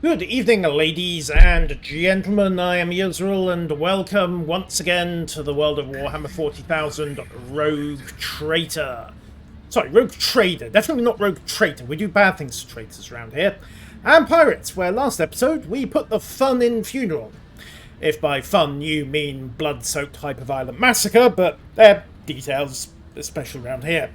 Good evening, ladies and gentlemen. I am Yusril, and welcome once again to the world of Warhammer 40,000 Rogue Traitor. Sorry, Rogue Trader. Definitely not Rogue Traitor. We do bad things to traitors around here. And Pirates, where last episode we put the fun in Funeral. If by fun you mean blood-soaked hyper-violent massacre, but they're details, especially around here.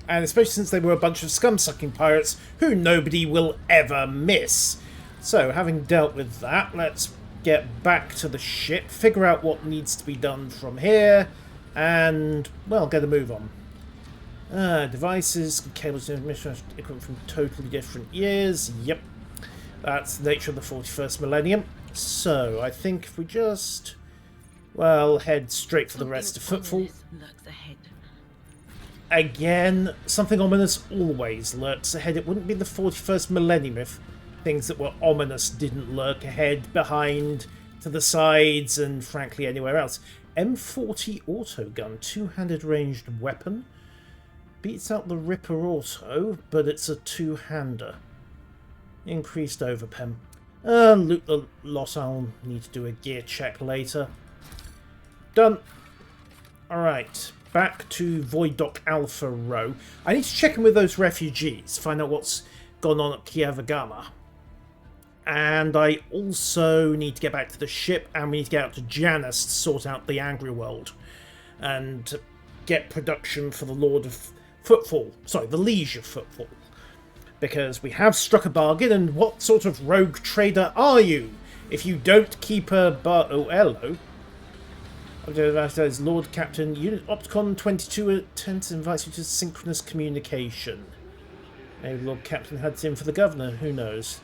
And especially since they were a bunch of scum-sucking pirates who nobody will ever miss. So, having dealt with that, let's get back to the ship, figure out what needs to be done from here, and, well, get a move on. Devices, cables, equipment from totally different years. Yep, that's the nature of the 41st millennium. So, I think if we just, well, head straight for the rest of Footfall. Again, something ominous always lurks ahead. It wouldn't be the 41st millennium if things that were ominous didn't lurk ahead, behind, to the sides, and frankly anywhere else. M40 autogun, two-handed ranged weapon. Beats out the Ripper Auto, but it's a two-hander. Increased overpen. Loot the lot. I'll need to do a gear check later. Done. Alright, back to Void Dock Alpha Row. I need to check in with those refugees, find out what's gone on at Kiavagama. And I also need to get back to the ship, and we need to get out to Janus to sort out the Angry World. And get production for the Lord of Footfall. Sorry, the Liege of Footfall. Because we have struck a bargain, and what sort of rogue trader are you? If you don't keep a oh, hello. Lord Captain, Unit Opticon 22 attempts invites you to synchronous communication. Maybe Lord Captain had it in for the Governor, who knows.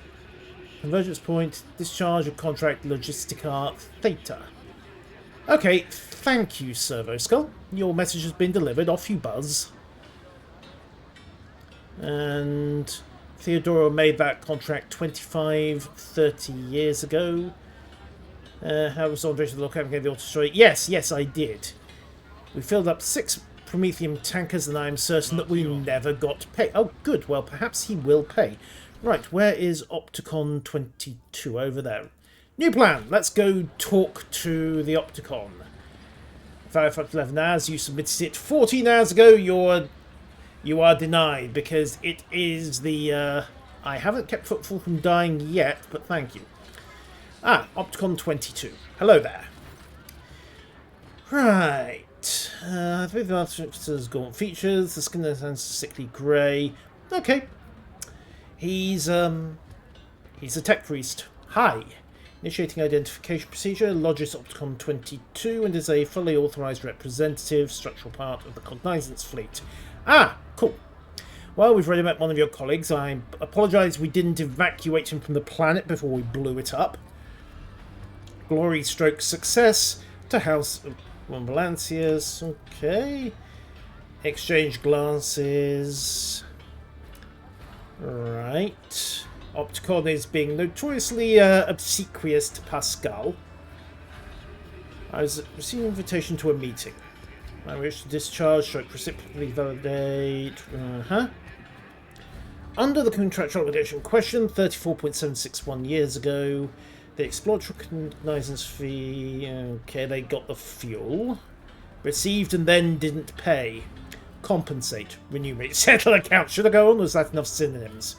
Convergence point, discharge of contract, Logistica Theta. Okay, thank you, Servo Skull. Your message has been delivered. Off you buzz. And Theodora made that contract 25-30 years ago. How was Andre to look at the auto story? Yes, I did. We filled up 6 Prometheum tankers, and I am certain that we never got to pay. Oh, good. Well, perhaps he will pay. Right, where is Opticon 22? Over there. New plan. Let's go talk to the Opticon. Firefox 11 hours. You submitted it 14 hours ago. You are denied because it is the... I haven't kept Footfall from dying yet, but thank you. Opticon 22. Hello there. Right. I believe the artificers gaunt features. The skin is sickly grey. Okay. He's a tech priest. Hi. Initiating identification procedure. Lodges Opticon 22 and is a fully authorised representative, structural part of the Cognizance fleet. Cool. Well, we've already met one of your colleagues. I apologise we didn't evacuate him from the planet before we blew it up. Glory stroke success to House of Ambulancias. Okay. Exchange glances. Right. Opticon is being notoriously obsequious to Pascal. I was receiving an invitation to a meeting. I wish to discharge, stroke reciprocally validate. Under the contractual obligation question, 34.761 years ago, the exploratory cognizance fee. Okay, they got the fuel. Received and then didn't pay. Compensate, remunerate, settle account. Should I go on? Was that enough synonyms?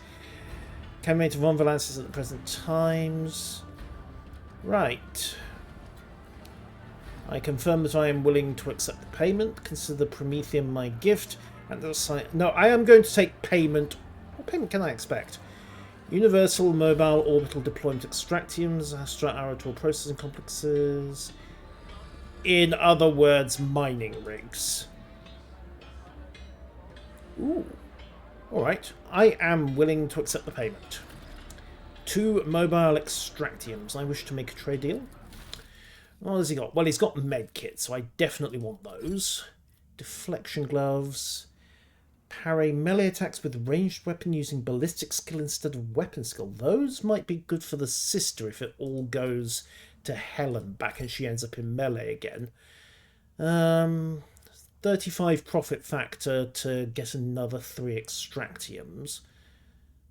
Can maintain one balances at the present times. Right. I confirm that I am willing to accept the payment. Consider Prometheum my gift. And no, I am going to take payment. What payment can I expect? Universal Mobile Orbital Deployment Extractiums, Astra Arator Processing Complexes. In other words, mining rigs. Ooh. Alright. I am willing to accept the payment. 2 mobile extractiums. I wish to make a trade deal. What has he got? Well, he's got medkits, so I definitely want those. Deflection gloves. Parry melee attacks with ranged weapon using ballistic skill instead of weapon skill. Those might be good for the sister if it all goes to hell and back and she ends up in melee again. 35 profit factor to get another 3 extractiums.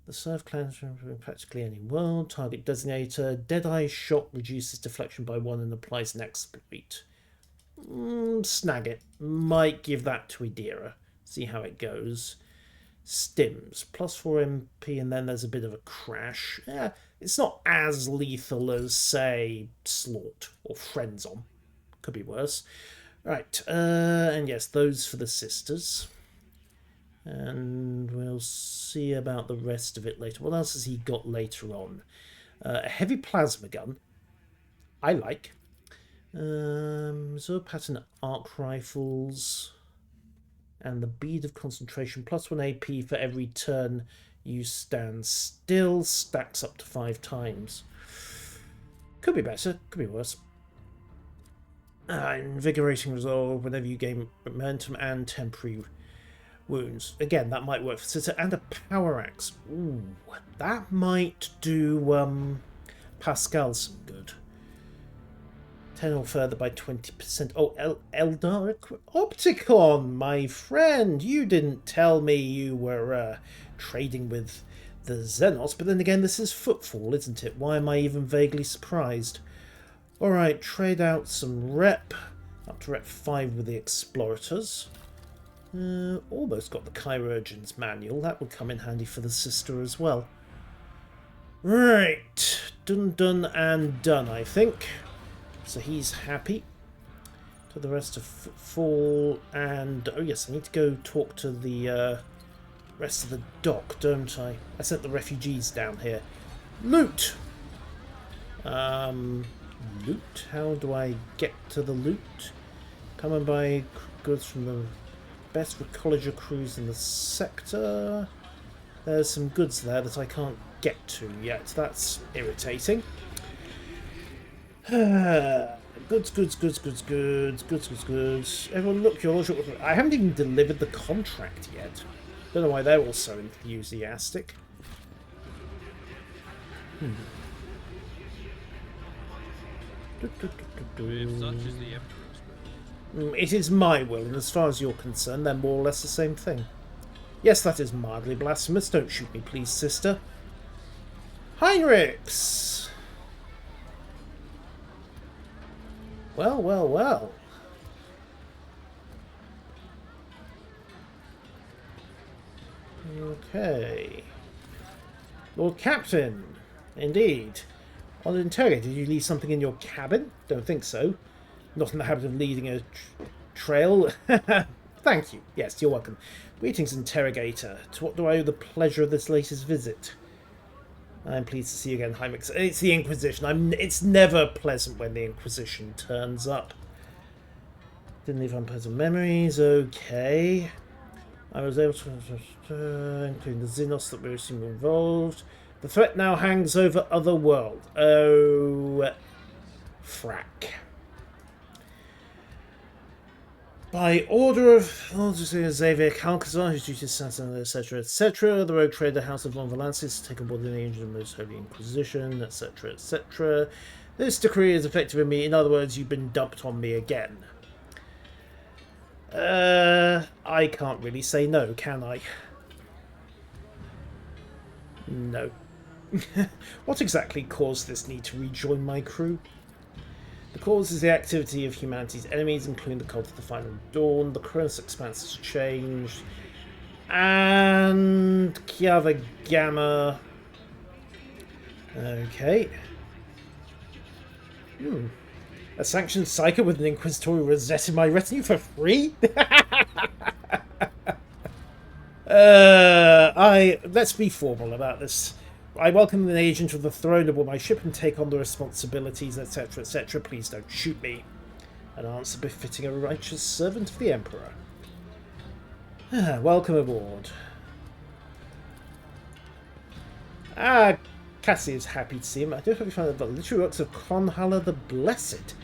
The serve clans in practically any world. Target designator. Deadeye shot reduces deflection by 1 and applies an exploit. Snag it. Might give that to Idira. See how it goes. Stims. +4 MP and then there's a bit of a crash. Yeah, it's not as lethal as, say, Slort or Frenzon. Could be worse. Right, and yes, those for the sisters. And we'll see about the rest of it later. What else has he got later on? A heavy plasma gun. I like. Zero pattern arc rifles. And the bead of concentration. +1 AP for every turn you stand still. Stacks up to 5 times. Could be better. Could be worse. Invigorating resolve whenever you gain momentum and temporary wounds. Again, that might work for Sitter. And a power axe. Ooh, that might do Pascal some good. 10 or further by 20%. Oh, Eldar Opticon, my friend. You didn't tell me you were trading with the Xenos, but then again, this is Footfall, isn't it? Why am I even vaguely surprised? Alright, trade out some rep. Up to rep 5 with the Explorators. Almost got the Chirurgeon's manual. That would come in handy for the sister as well. Right. Done and done, I think. So he's happy. To the rest of Footfall. And, oh yes, I need to go talk to the rest of the dock, don't I? I sent the refugees down here. Loot! Loot? How do I get to the loot? Come and buy goods from the best Recologer crews in the sector. There's some goods there that I can't get to yet. That's irritating. Goods. Everyone look, your lordship. I haven't even delivered the contract yet. Don't know why they're all so enthusiastic. If such is the Emperor's will. It is my will, and as far as you're concerned, they're more or less the same thing. Yes, that is mildly blasphemous. Don't shoot me, please, sister. Heinrichs! Well. Okay. Lord Captain. Indeed. On interrogate, did you leave something in your cabin? Don't think so. Not in the habit of leading a trail. Thank you. Yes, you're welcome. Greetings, Interrogator. To what do I owe the pleasure of this latest visit? I'm pleased to see you again, Heinrich. It's the Inquisition. It's never pleasant when the Inquisition turns up. Didn't leave unpleasant memories. Okay. I was able to... including the Xenos that we seem involved. The threat now hangs over Otherworld. Oh... frack. By order of Xavier Calcazar, whose duty is Satan, etc., etc., the Rogue Trader House of Von Valances to take on board the Angel of the Most Holy Inquisition, etc., etc. This decree is effective in me. In other words, you've been dumped on me again. I can't really say no, can I? No. What exactly caused this need to rejoin my crew? The cause is the activity of humanity's enemies, including the cult of the Final Dawn. The Cronus Expanse has changed. And... Kiava Gamma. Okay. A sanctioned psycho with an inquisitorial rosette in my retinue for free? Let's be formal about this. I welcome the agent of the throne aboard my ship and take on the responsibilities, etc., etc. Please don't shoot me. An answer befitting a righteous servant of the Emperor. Welcome aboard. Cassie is happy to see him. I don't hope you find the literary works of Conhala the Blessed.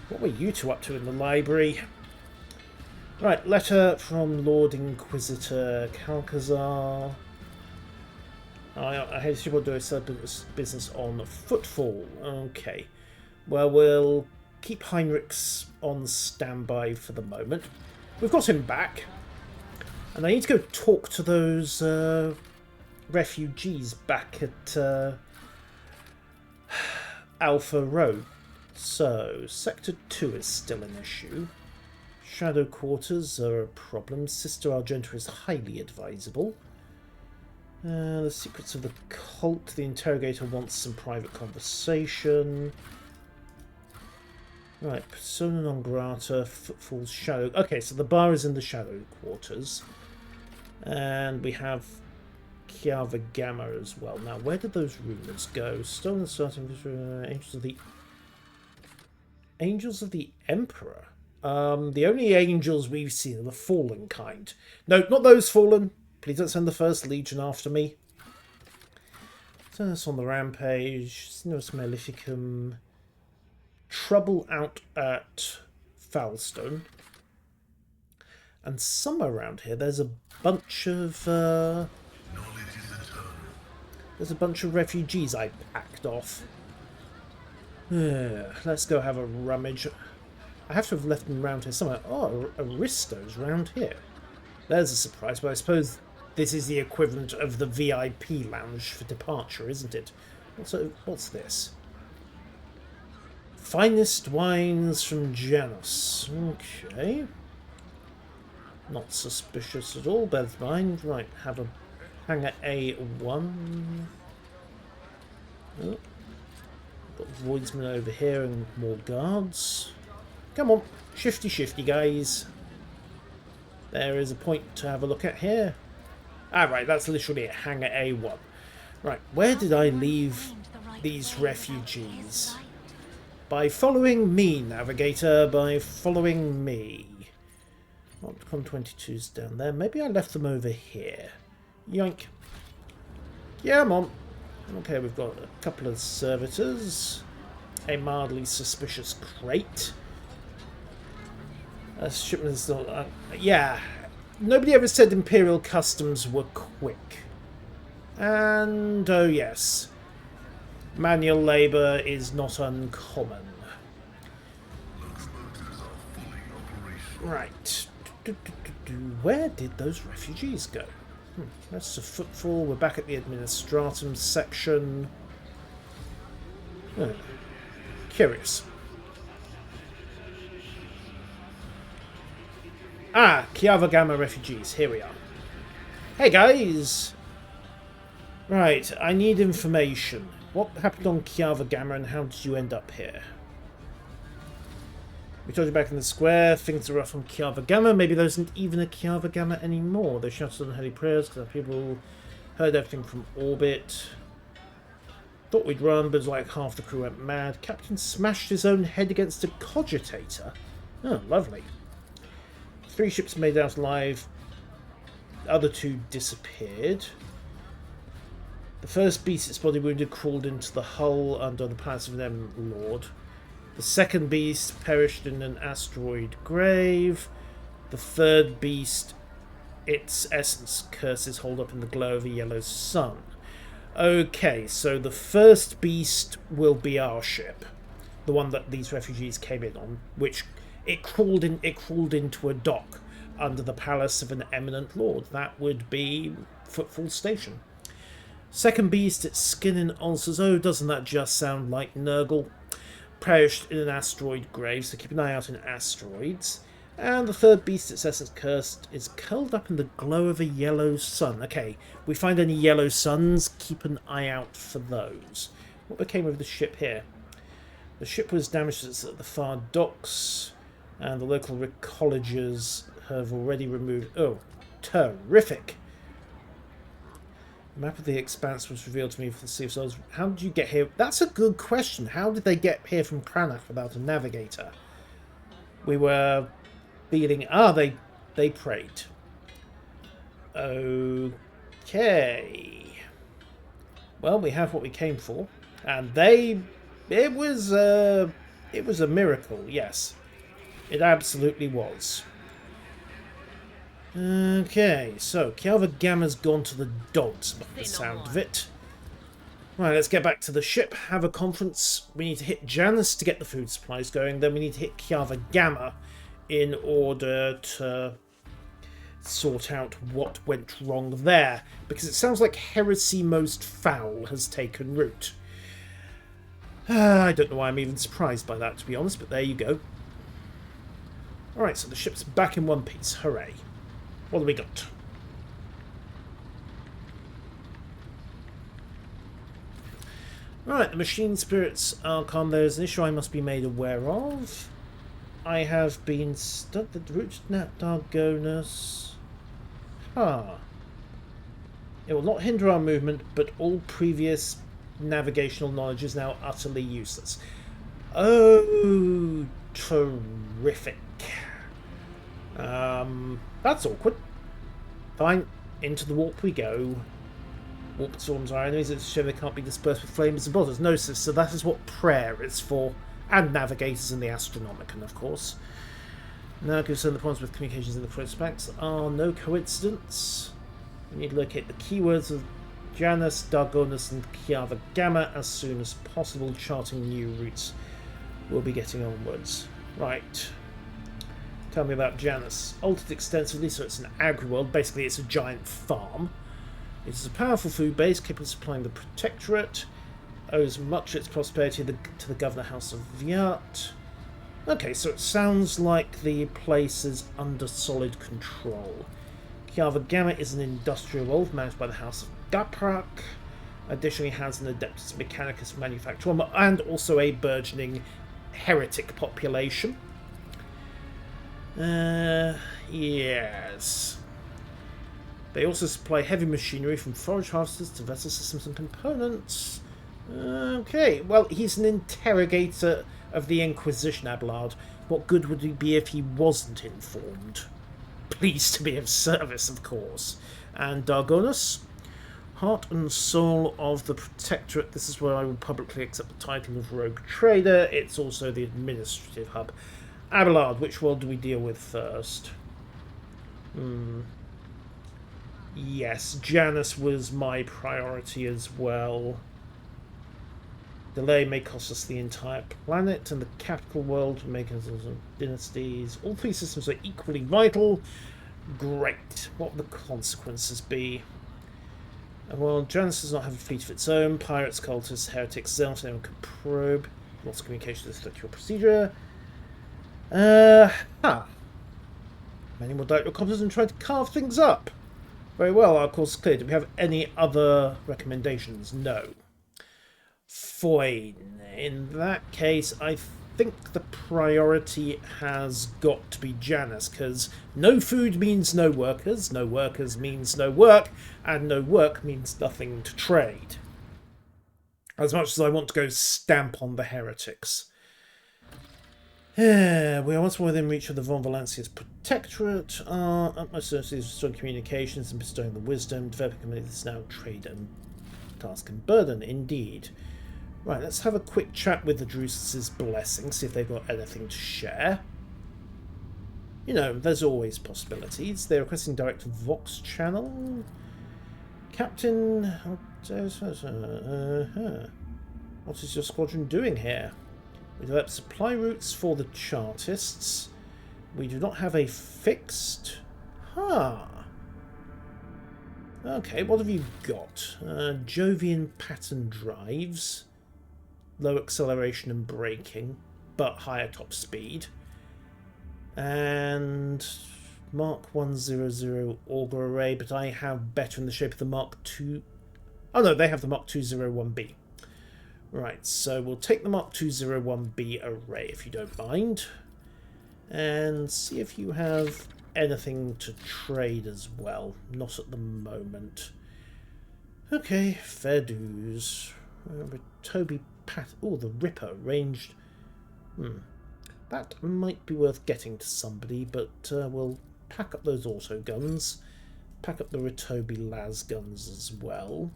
What were you two up to in the library? Right, letter from Lord Inquisitor Calcazar. I hate to do a business on Footfall. Okay. Well, we'll keep Heinrichs on standby for the moment. We've got him back. And I need to go talk to those refugees back at Alpha Road. So, Sector 2 is still an issue. Shadow quarters are a problem. Sister Argenta is highly advisable. The secrets of the cult. The interrogator wants some private conversation. Right, persona non grata, footfalls, shadow. Okay, so the bar is in the shadow quarters. And we have Chiava Gamma as well. Now, where did those rumors go? Stolen starting Angels of the Emperor. The only angels we've seen are the fallen kind. No, not those fallen. Please don't send the First Legion after me. Turn us on the rampage. Sinus Maleficum. Trouble out at Foulstone. And somewhere around here there's a bunch of refugees I packed off. Let's go have a rummage. I have to have left them around here somewhere. Oh, Aristo's round here. There's a surprise, but I suppose this is the equivalent of the VIP lounge for departure, isn't it? What's this? Finest wines from Janus. Okay. Not suspicious at all, bear in mind. Right, have a hangar A1. Oh. Got Voidsman over here and more guards. Come on, shifty guys. There is a point to have a look at here. Ah, right, that's literally it, hangar A1. Right, where did I leave these refugees? By following me, navigator, by following me. Con 22's down there. Maybe I left them over here. Yoink. Yeah, I'm on. Okay, we've got a couple of servitors. A mildly suspicious crate. Shipment is still... yeah. Nobody ever said Imperial Customs were quick. And, oh yes. Manual labour is not uncommon. Right. Where did those refugees go? That's a footfall. We're back at the Administratum section. Curious. Ah, Chiava Gamma refugees. Here we are. Hey guys! Right, I need information. What happened on Chiava Gamma and how did you end up here? We told you back in the square, things are rough on Chiava Gamma. Maybe there isn't even a Chiava Gamma anymore. They shouted unholy prayers because people heard everything from orbit. Thought we'd run, but it was like half the crew went mad. Captain smashed his own head against a cogitator. Oh, lovely. 3 ships made out alive. The other 2 disappeared. The first beast, its body wounded, crawled into the hull under the Palace of an Lord. The second beast perished in an asteroid grave. The third beast, its essence curses hold up in the glow of a yellow sun. Okay, so the first beast will be our ship. The one that these refugees came in on, which it crawled into a dock under the palace of an eminent lord. That would be Footfall Station. Second beast, its skin and ulcers. Oh, doesn't that just sound like Nurgle? Perished in an asteroid grave, so keep an eye out in asteroids. And the third beast, its essence cursed, is curled up in the glow of a yellow sun. Okay, we find any yellow suns, keep an eye out for those. What became of the ship here? The ship was damaged at the far docks, and the local ecologers have already removed... Oh, terrific! The map of the Expanse was revealed to me for the Sea of Souls. How did you get here? That's a good question. How did they get here from Cranach without a navigator? We were feeling... Ah, they prayed. Okay. Well, we have what we came for. And they... It was a miracle, yes. It absolutely was. Okay, so Chiava Gamma's gone to the dogs by the sound of it. Right, let's get back to the ship, have a conference. We need to hit Janus to get the food supplies going, then we need to hit Chiava Gamma in order to sort out what went wrong there, because it sounds like heresy most foul has taken root. I don't know why I'm even surprised by that, to be honest, but there you go. Alright, so the ship's back in one piece. Hooray. What have we got? Alright, the machine spirits are calm. There's an issue I must be made aware of. I have been stuck the root net Dargonus. It will not hinder our movement, but all previous navigational knowledge is now utterly useless. Oh, terrific. That's awkward. Fine, into the warp we go. Warp storms are enemies, it's a shame they can't be dispersed with flames and bottles. No, so that is what prayer is for. And navigators in the Astronomicon, of course. Now concern the points with communications in the prospects are no coincidence. We need to locate the keywords of Janus, Dargonus, and Kiava Gamma as soon as possible. Charting new routes. We'll be getting onwards. Right. Tell me about Janus. Altered extensively, so it's an agri-world. Basically, it's a giant farm. It is a powerful food base capable of supplying the Protectorate. Owes much of its prosperity to the Governor House of Viat. Okay, so it sounds like the place is under solid control. Kiava Gamma is an industrial world managed by the House of Gaprak. Additionally has an Adeptus Mechanicus manufacturer and also a burgeoning heretic population. Yes. They also supply heavy machinery from forage harvesters to vessel systems and components. Okay, well, he's an interrogator of the Inquisition, Abelard. What good would he be if he wasn't informed? Pleased to be of service, of course. And Dargonus? Heart and soul of the Protectorate. This is where I would publicly accept the title of Rogue Trader. It's also the administrative hub. Abelard, which world do we deal with first? Yes, Janus was my priority as well. Delay may cost us the entire planet, and the capital world will make us dynasties. All three systems are equally vital. Great. What will the consequences be? Well, Janus does not have a fleet of its own. Pirates, cultists, heretics, zealots, anyone can probe. Lots of communication with the procedure. Many will doubt your competence and try to carve things up. Very well, our course is clear. Do we have any other recommendations? No. Fine. In that case, I think the priority has got to be Janus, because no food means no workers means no work, and no work means nothing to trade. As much as I want to go stamp on the heretics. We are once more within reach of the Von Valancia's Protectorate. Our utmost service is restoring communications and bestowing the wisdom. Developing community is now trade and task and burden, indeed. Right, let's have a quick chat with the Drusus' blessing, see if they've got anything to share. You know, there's always possibilities. They're requesting direct Vox channel. Captain... What is your squadron doing here? We develop supply routes for the Chartists. We do not have a fixed... Okay, what have you got? Jovian pattern drives. Low acceleration and braking, but higher top speed. And Mark 100 auger array, but I have better in the shape of the Mark 2... Oh no, they have the Mark 201B. Right, so we'll take the Mark 201B array, if you don't mind. And see if you have anything to trade as well. Not at the moment. Okay, fair dues. Toby Pat... Oh, the Ripper ranged... That might be worth getting to somebody, but we'll pack up those auto guns. Pack up the Ritobi las guns as well.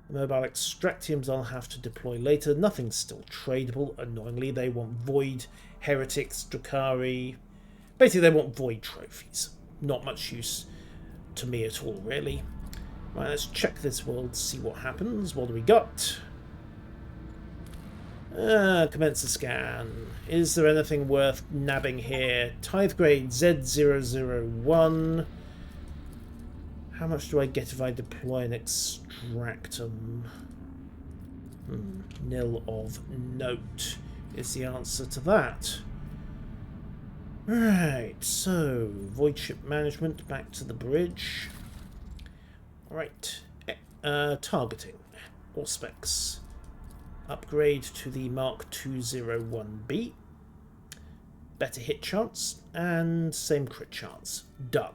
The mobile extractiums I'll have to deploy later. Nothing's still tradable. Annoyingly, they want Void, Heretics, Drakari. Basically, they want Void trophies. Not much use to me at all, really. Right, let's check this world, see what happens. What do we got? Commence a scan. Is there anything worth nabbing here? Tithe grade Z001. How much do I get if I deploy an extractum? Nil of note is the answer to that. Right, so void ship management, back to the bridge. Right, targeting, or specs. Upgrade to the Mark 201B. Better hit chance, and same crit chance. Done.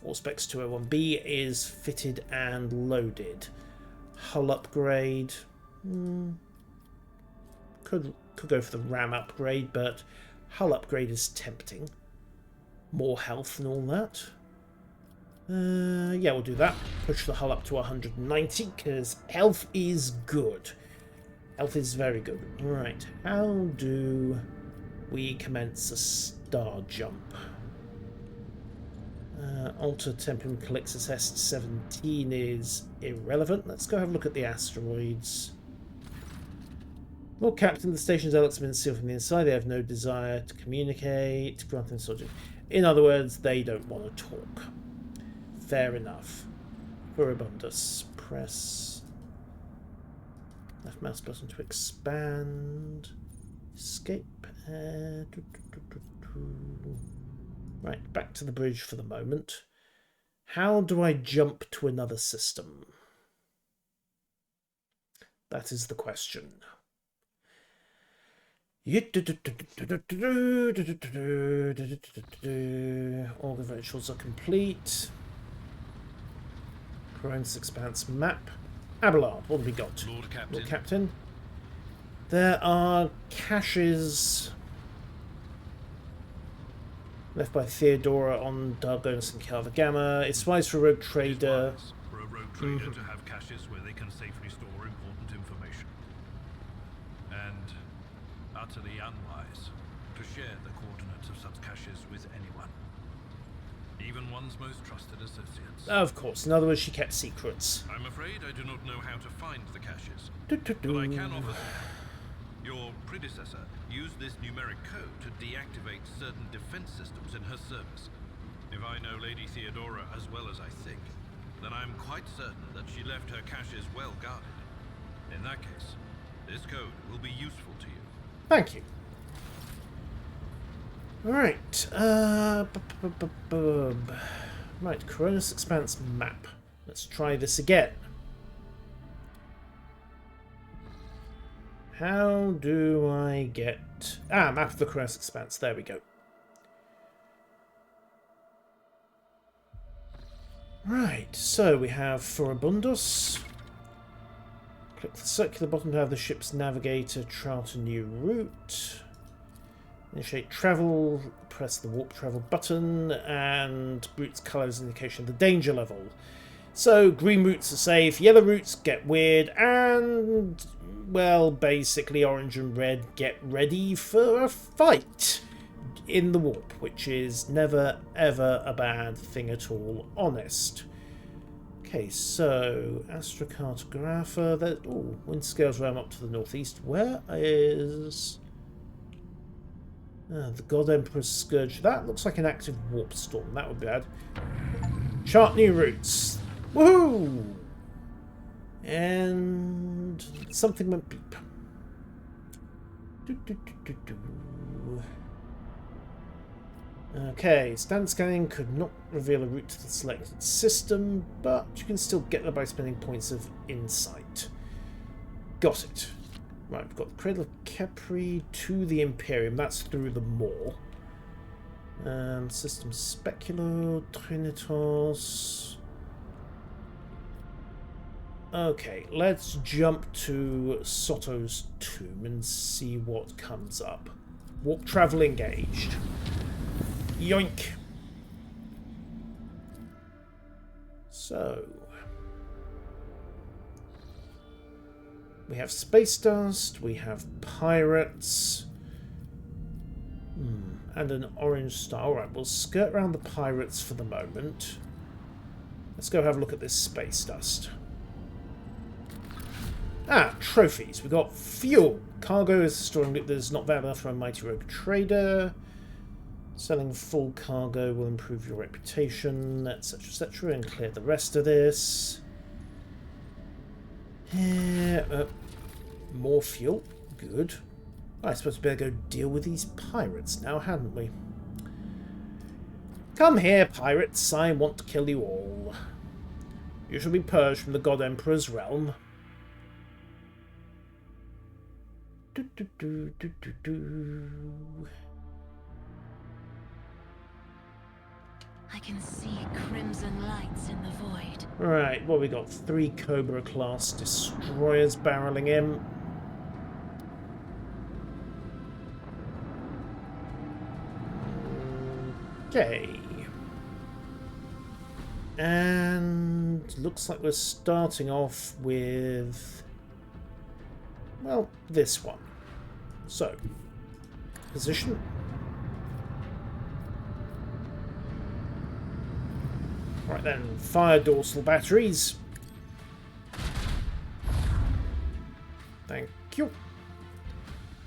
Allspecs 201B is fitted and loaded. Hull upgrade. Could go for the RAM upgrade, but hull upgrade is tempting. More health and all that. Yeah, we'll do that. Push the hull up to 190, because health is good. Health is very good. Right, how do we commence a star jump? Alter Templum Calixus S17 is irrelevant. Let's go have a look at the asteroids. Lord Captain, the station's Alex have been sealed from the inside. They have no desire to communicate. Grant them subject. In other words, they don't want to talk. Fair enough. Furibundus. Press left mouse button to expand. Escape. Right, back to the bridge for the moment. How do I jump to another system? That is the question. All the virtuals are complete. Ruinous Expanse map. Abelard, what have we got? Lord Captain. There are caches left by Theodora on Dargonus and Calva Gamma. It's wise for a rogue trader. For a rogue trader to have caches where they can safely store important information. And utterly unwise to share the coordinates of such caches with anyone. Even one's most trusted associates. Of course. In other words, she kept secrets. I'm afraid I do not know how to find the caches. But I can offer them. Your predecessor used this numeric code to deactivate certain defense systems in her service. If I know Lady Theodora as well as I think, then I'm quite certain that she left her caches well guarded. In that case, this code will be useful to you. Thank you. Right. Right, Ruinous Expanse map. Let's try this again. How do I get... map of the Ruinous Expanse. There we go. Right, so we have Furibundus. Click the circular button to have the ship's navigator chart a new route. Initiate travel, press the warp travel button, and routes colour is an indication of the danger level. So, green routes are safe, yellow routes get weird, and, well, basically orange and red get ready for a fight in the warp, which is never, ever a bad thing at all, honest. Okay, so, astrocartographer, oh, wind scales realm up to the northeast. Where is... the God Emperor's Scourge. That looks like an active warp storm. That would be bad. Chart new routes. Woohoo! And something went beep. Okay, standard scanning could not reveal a route to the selected system, but you can still get there by spending points of insight. Got it. Right, we've got the Cradle of Capri to the Imperium. That's through the Maw. System Specular, Trinitas. Okay, let's jump to Soto's tomb and see what comes up. Warp travel engaged. Yoink. So... we have space dust, we have pirates, and an orange star. Alright, we'll skirt around the pirates for the moment. Let's go have a look at this space dust. Ah, trophies. We got fuel. Cargo is storing it. There's not bad enough for a mighty rogue trader. Selling full cargo will improve your reputation, etc., etc., and clear the rest of this. More fuel. Good. I suppose we better go deal with these pirates now, hadn't we? Come here, pirates. I want to kill you all. You shall be purged from the God Emperor's realm. I can see crimson lights in the void. Right, what we got? 3 Cobra class destroyers barreling in. Okay. And looks like we're starting off with, well, this one. So, position. Right then, fire dorsal batteries. Thank you.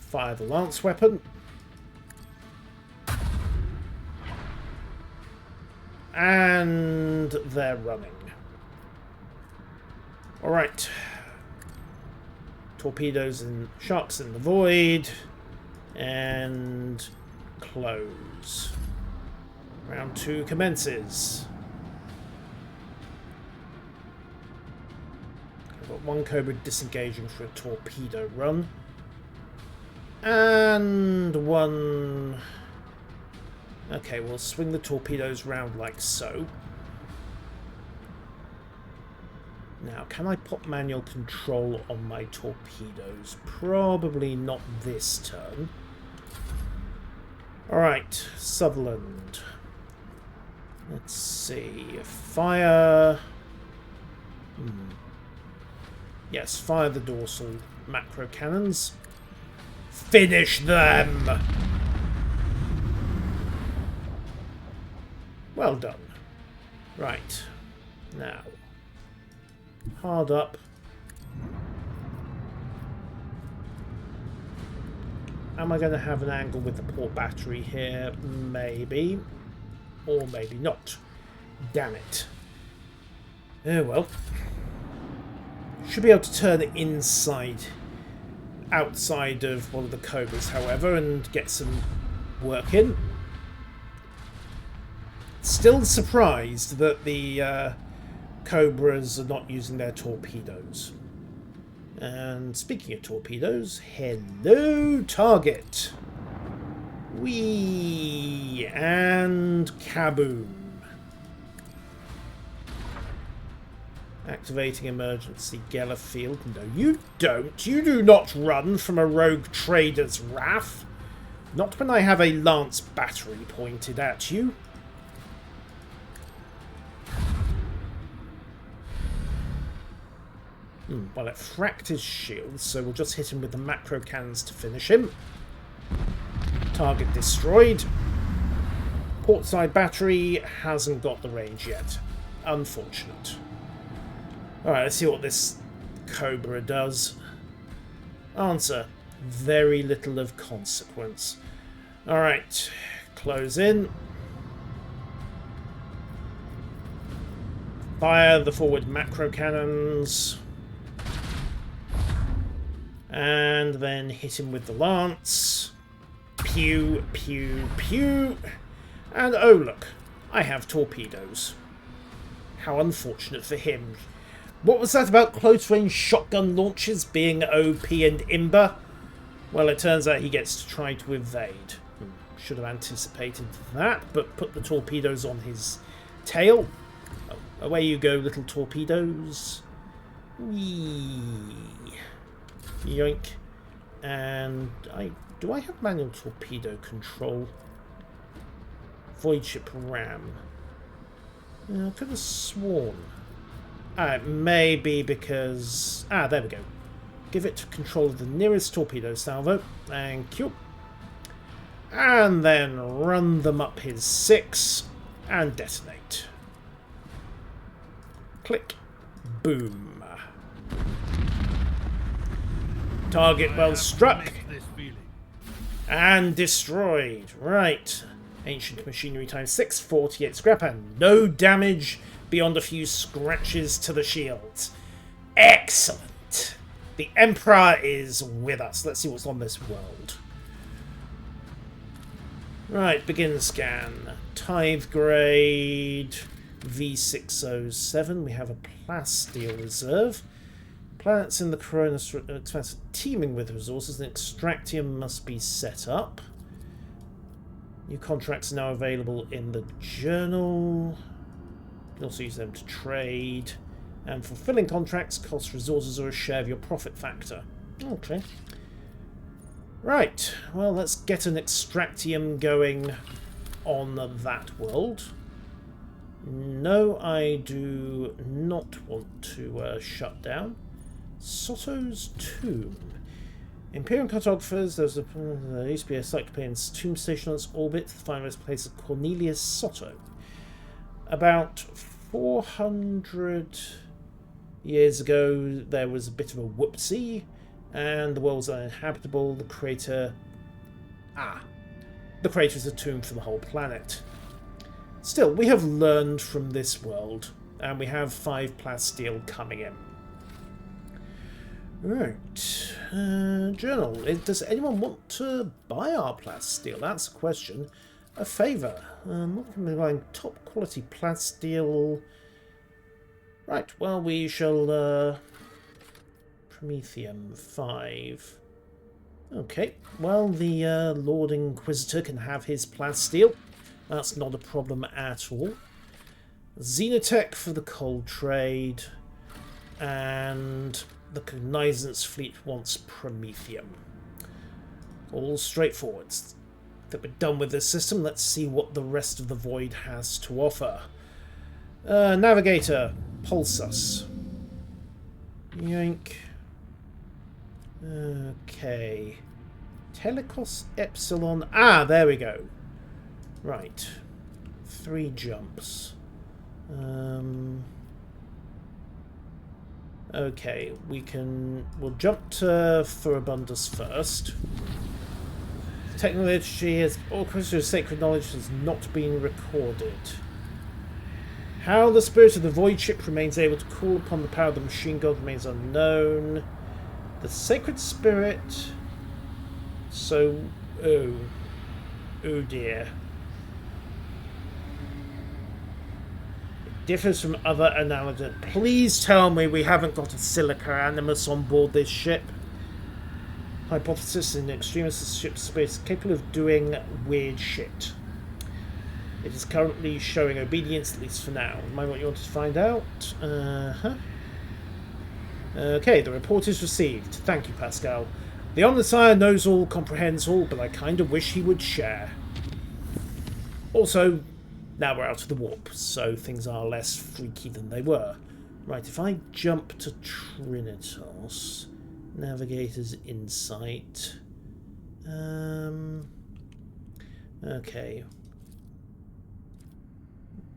Fire the lance weapon. And they're running. Alright. Torpedoes and sharks in the void. And close. Round 2 commences. I've got 1 Cobra disengaging for a torpedo run. And 1... Okay, we'll swing the torpedoes round like so. Now, can I pop manual control on my torpedoes? Probably not this turn. Alright, Sutherland. Let's see. Fire... Yes, fire the dorsal macro cannons. Finish them! Well done. Right. Now. Hard up. Am I going to have an angle with the port battery here? Maybe. Or maybe not. Damn it. Oh well. Should be able to turn it outside of one of the Cobras, however, and get some work in. Still surprised that the Cobras are not using their torpedoes. And speaking of torpedoes, hello, target. Whee! And kaboom. Activating emergency Geller field. No, you don't. You do not run from a rogue trader's wrath. Not when I have a lance battery pointed at you. Well, it fracked his shield, so we'll just hit him with the macro cannons to finish him. Target destroyed. Portside battery hasn't got the range yet. Unfortunate. Alright, let's see what this Cobra does. Answer. Very little of consequence. Alright, close in. Fire the forward macro cannons. And then hit him with the lance. Pew, pew, pew. And oh look, I have torpedoes. How unfortunate for him. What was that about close-range shotgun launches being OP and imber? Well, it turns out he gets to try to evade. Should have anticipated that, but put the torpedoes on his tail. Oh, away you go, little torpedoes. Whee! Yoink. And do I have manual torpedo control? Void ship ram. I could have sworn. It may be because... there we go. Give it control of the nearest torpedo salvo. Thank you. And then run them up his 6 and detonate. Click. Boom. Target well struck. This feeling. And destroyed. Right. Ancient machinery times 6, 48 scrap, and no damage beyond a few scratches to the shields. Excellent. The Emperor is with us. Let's see what's on this world. Right, begin scan. Tithe grade V607. We have a plasteel reserve. Planets in the Ruinous expanse teeming with resources. An extractium must be set up. New contracts are now available in the journal. You can also use them to trade. And fulfilling contracts cost resources or a share of your profit factor. Okay. Right. Well, let's get an extractium going on that world. No, I do not want to shut down. Soto's Tomb. Imperial cartographers, there used to be a Cyclopean's tomb station on its orbit, the finest place of Cornelius Soto. About 400 years ago, there was a bit of a whoopsie, and the world's uninhabitable. The crater is a tomb for the whole planet. Still, we have learned from this world, and we have 5 plasteel coming in. Right. Journal. Does anyone want to buy our plasteel? That's a question. A favour. I'm not going to be buying top quality plasteel. Right, well, we shall... Promethium 5. Okay, well, the Lord Inquisitor can have his plasteel. That's not a problem at all. Xenotech for the coal trade. And the Cognizance fleet wants Promethium. All straightforward. That we're done with this system, let's see what the rest of the Void has to offer. Navigator, pulse us. Yank. Okay. Telecos Epsilon. Ah, there we go. Right. 3 jumps. Okay, we'll jump to Furibundus first. Technology has all kinds of sacred knowledge has not been recorded. How the spirit of the void ship remains able to call upon the power of the machine god remains unknown. The sacred spirit. So, oh dear. It differs from other analogs. Please tell me we haven't got a silica animus on board this ship. Hypothesis in extremist ship space capable of doing weird shit. It is currently showing obedience, at least for now. Mind what you wanted to find out? Okay, the report is received. Thank you, Pascal. The Omnissiah knows all, comprehends all, but I kind of wish he would share. Also, now we're out of the warp, so things are less freaky than they were. Right, if I jump to Trinitas... Navigator's Insight. Okay.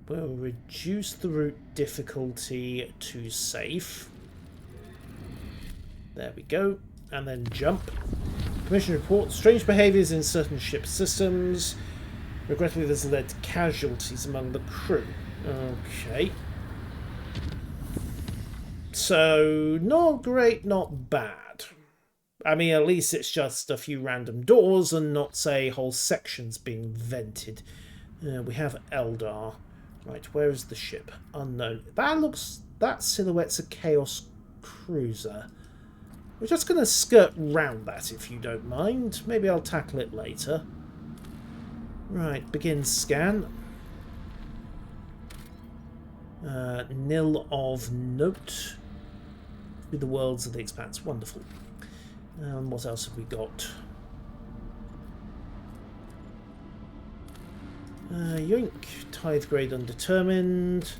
We'll reduce the route difficulty to safe. There we go. And then jump. Commission report. Strange behaviours in certain ship systems. Regrettably, this has led to casualties among the crew. Okay. So, not great, not bad. I mean, at least it's just a few random doors and not, say, whole sections being vented. We have Eldar. Right, where is the ship? Unknown. That silhouette's a Chaos Cruiser. We're just going to skirt round that, if you don't mind. Maybe I'll tackle it later. Right, begin scan. Nil of note. With the worlds of the expanse. Wonderful. What else have we got? Yoink. Tithe grade undetermined.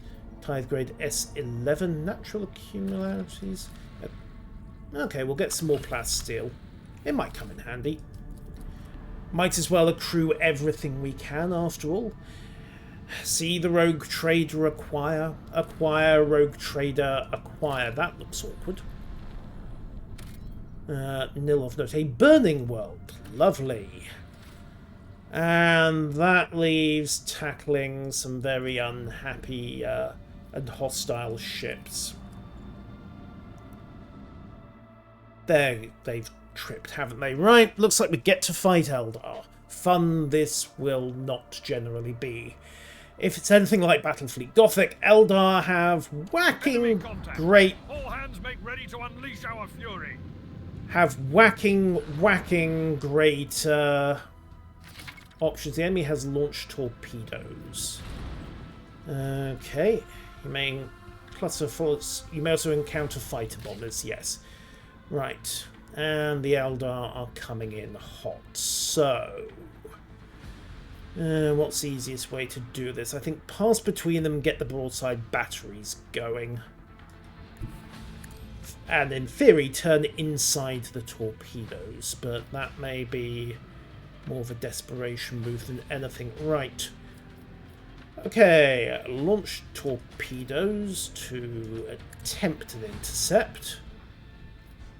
Tithe grade S11. Natural accumularities. Okay, we'll get some more plasteel. It might come in handy. Might as well accrue everything we can, after all. See the rogue trader acquire. Acquire rogue trader acquire. That looks awkward. Nil of note. A burning world. Lovely. And that leaves tackling some very unhappy and hostile ships. They've tripped, haven't they? Right, looks like we get to fight Eldar. Fun this will not generally be. If it's anything like Battlefleet Gothic, Eldar have whacking great... All hands make ready to unleash our fury. Have whacking great options. The enemy has launched torpedoes. Okay. You may cluster force. You may also encounter fighter bombers, yes. Right. And the Eldar are coming in hot. So... what's the easiest way to do this? I think pass between them, get the broadside batteries going. And in theory, turn inside the torpedoes. But that may be more of a desperation move than anything. Right. Okay. Launch torpedoes to attempt an intercept.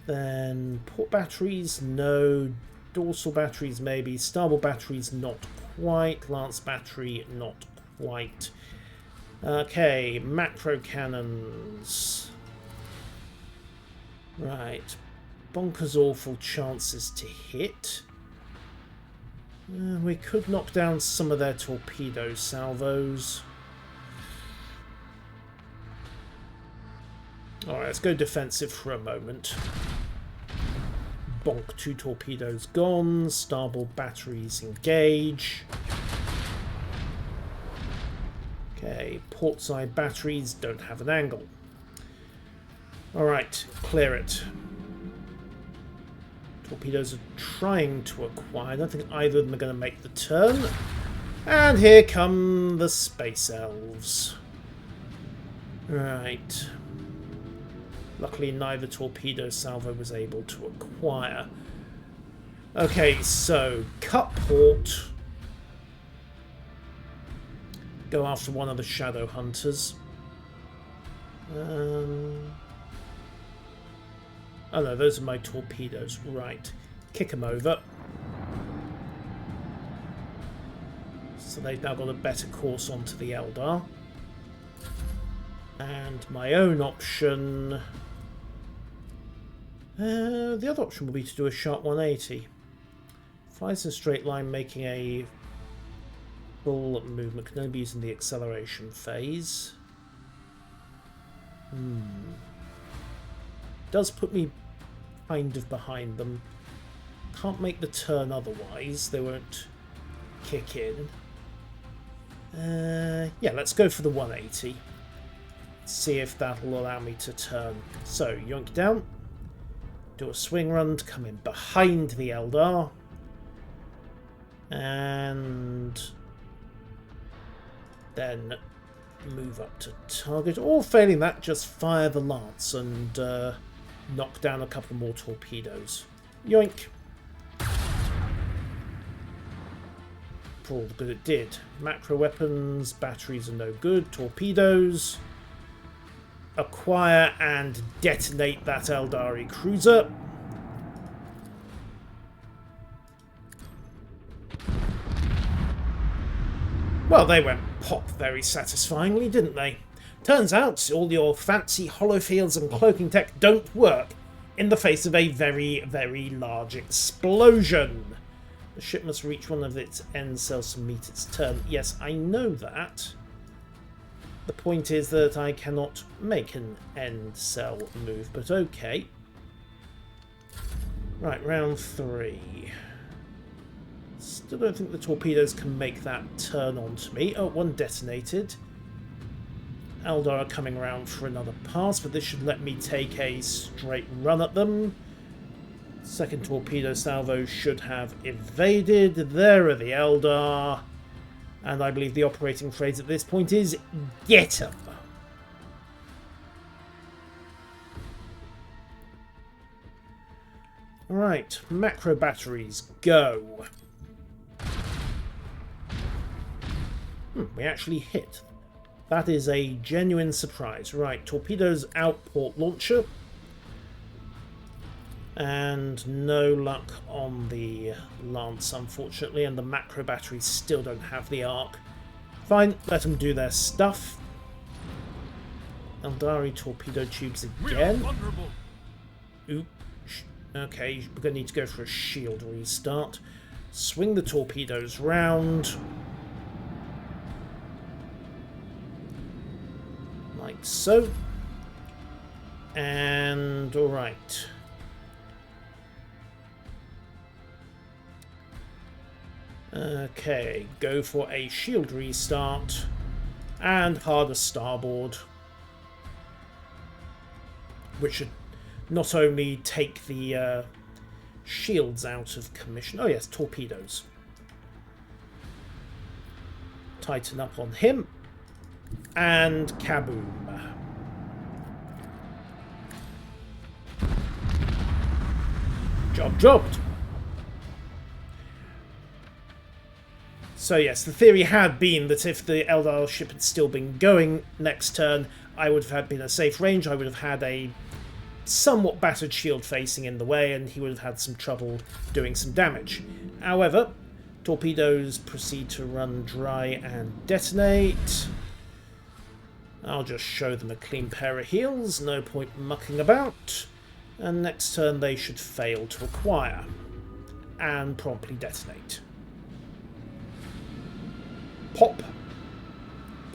Then port batteries, no. Dorsal batteries, maybe. Starboard batteries, not quite. Lance battery, not quite. Okay, macro cannons. Right. Bonkers awful chances to hit. We could knock down some of their torpedo salvos. Alright, let's go defensive for a moment. Bonk, 2 torpedoes gone. Starboard batteries engage. Okay, portside batteries don't have an angle. Alright, clear it. Torpedoes are trying to acquire. I don't think either of them are going to make the turn. And here come the space elves. Right. Luckily, neither torpedo salvo was able to acquire. Okay, so cut port. Go after one of the shadow hunters. Oh no, those are my torpedoes. Right. Kick them over. So they've now got a better course onto the Eldar. And my own option... the other option will be to do a sharp 180. Flies in a straight line, making a full movement. Can only be used in the acceleration phase. Does put me kind of behind them. Can't make the turn otherwise. They won't kick in. Yeah, let's go for the 180. See if that'll allow me to turn. So, yoink down. Do a swing run to come in behind the Eldar. And then move up to target. Or failing that, just fire the lance and knock down a couple more torpedoes. Yoink. For all the good it did. Macro weapons, batteries are no good. Torpedoes. Acquire and detonate that Eldari cruiser. Well, they went pop very satisfyingly, didn't they? Turns out all your fancy holofields and cloaking tech don't work in the face of a very, very large explosion. The ship must reach one of its end cells to meet its turn. Yes, I know that. The point is that I cannot make an end cell move, but okay. Right, round 3. Still don't think the torpedoes can make that turn onto me. Oh, one detonated. Eldar are coming around for another pass, but this should let me take a straight run at them. Second torpedo salvo should have evaded. There are the Eldar. And I believe the operating phrase at this point is, get 'em! Right, macro batteries, go! We actually hit. That is a genuine surprise. Right, torpedoes out port launcher. And no luck on the Lance, unfortunately, and the macro batteries still don't have the arc. Fine, let them do their stuff. Eldari torpedo tubes again. Oops. Okay, we're going to need to go for a shield restart. Swing the torpedoes round. Like so. And alright. Okay, go for a shield restart. And harder starboard. Which should not only take the shields out of commission. Oh yes, torpedoes. Tighten up on him. And kaboom. Job jobbed. So yes, the theory had been that if the Eldar ship had still been going next turn, I would have been a safe range. I would have had a somewhat battered shield facing in the way, and he would have had some trouble doing some damage. However, torpedoes proceed to run dry and detonate. I'll just show them a clean pair of heels, no point mucking about. And next turn they should fail to acquire and promptly detonate. Pop.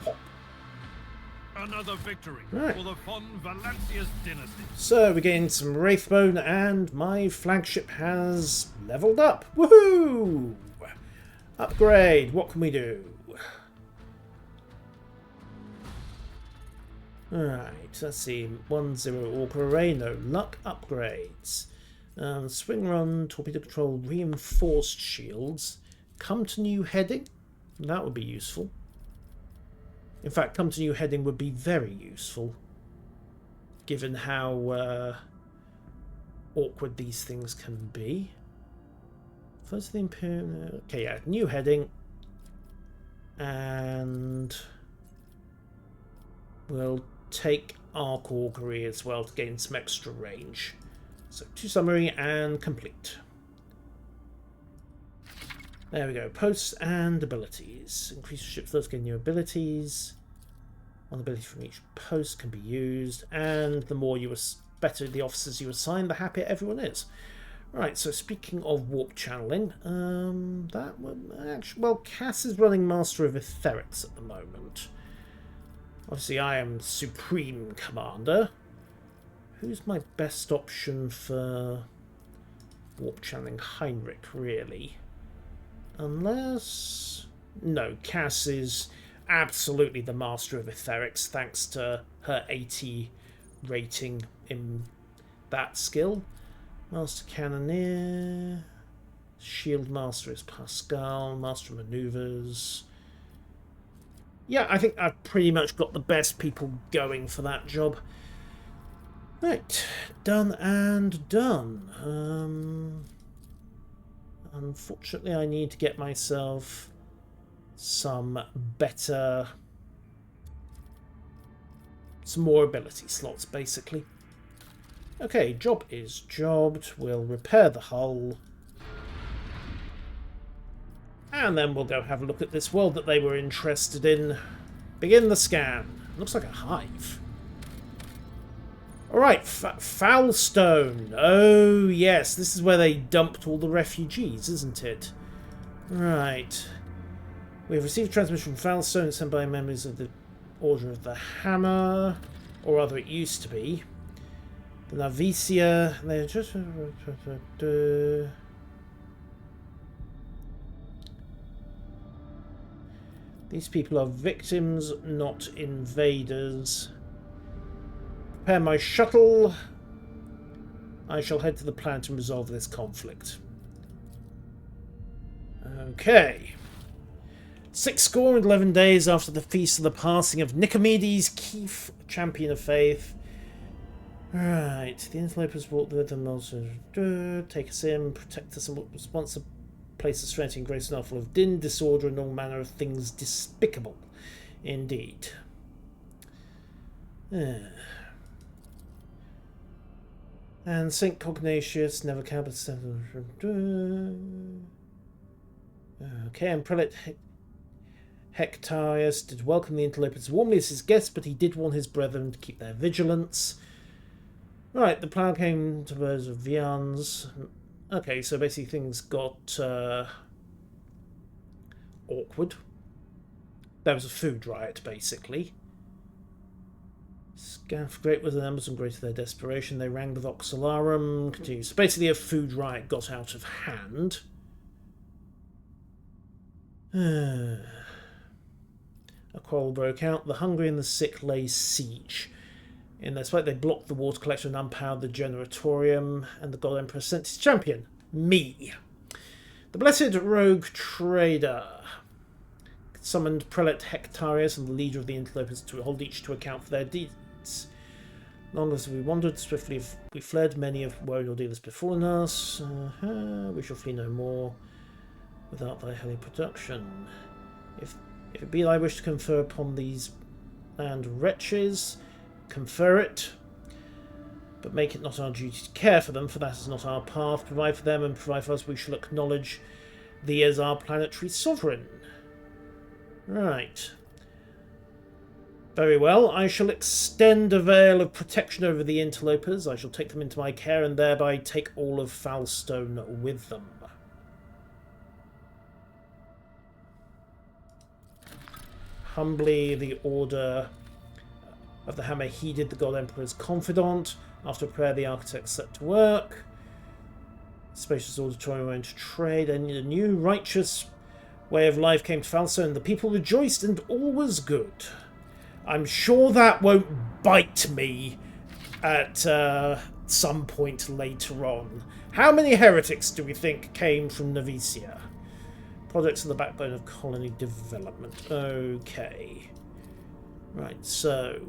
Pop. Another victory Right. for the von Valancius dynasty. So we're getting some Wraithbone and my flagship has leveled up. Woohoo! Upgrade. What can we do? Alright, let's see. 1-0 Orca Array, no luck. Upgrades. Swing run, torpedo control, reinforced shields. Come to new heading. That would be useful. In fact, come to new heading would be very useful, given how awkward these things can be. First the Imperial... Okay, yeah, new heading. And we'll take Arc Augury as well to gain some extra range. So, to summary and complete. There we go. Posts and abilities. Increase your ship first, gain new abilities. One ability from each post can be used, and the more you better the officers you assign, the happier everyone is. Right. So speaking of warp channeling, that would actually, well, Cass is running Master of Etherics at the moment. Obviously, I am Supreme Commander. Who's my best option for warp channeling? Heinrich, really. Unless... No, Cass is absolutely the Master of Etherics, thanks to her 80 rating in that skill. Master Cannoneer... Shield Master is Pascal. Master of Maneuvers... Yeah, I think I've pretty much got the best people going for that job. Right, done and done. Unfortunately, I need to get myself some more ability slots, basically. Okay, job is jobbed. We'll repair the hull. And then we'll go have a look at this world that they were interested in. Begin the scan. Looks like a hive. Alright, Foulstone. Oh, yes, this is where they dumped all the refugees, isn't it? Right. We have received a transmission from Foulstone sent by members of the Order of the Hammer. Or rather, it used to be. The Navicia. They're just... These people are victims, not invaders. Prepare my shuttle. I shall head to the planet and resolve this conflict. Okay. 611 days after the feast of the passing of Nicomedes, Keith, champion of faith. Right, the interlopers brought with them also. Take us in, protect us, and sponsor. Place of strength in grace and awful of din, disorder, and all manner of things despicable. Indeed. And St. Cognatius, never capital. Okay, and Prelate Hectarius did welcome the interlopers warmly as his guests, but he did warn his brethren to keep their vigilance. Right, the plan came to those of Vians. Okay, so basically things got awkward. There was a food riot, basically. Scaff, great with the numbers and great to their desperation. They rang the Voxalarum. Continues. So basically a food riot got out of hand. A quarrel broke out. The hungry and the sick lay siege. In their spite, they blocked the water collection and unpowered the generatorium, and the God Emperor sent his champion, me. The blessed rogue trader summoned Prelate Hectarius and the leader of the interlopers to hold each to account for their deeds. Long as we wandered, swiftly we fled. Many of woe nor dealers befallen us. We shall flee no more without thy holy production. If it be thy wish to confer upon these land wretches, confer it, but make it not our duty to care for them, for that is not our path. Provide for them and provide for us, we shall acknowledge thee as our planetary sovereign. Right. Very well, I shall extend a veil of protection over the interlopers. I shall take them into my care and thereby take all of Foulstone with them. Humbly, the Order of the Hammer heeded the God Emperor's confidant. After prayer, the architects set to work. Spacious auditorium went to trade, and a new righteous way of life came to Falso, and the people rejoiced, and all was good. I'm sure that won't bite me at some point later on. How many heretics do we think came from Novicia? Projects are the backbone of colony development. Okay. Right, so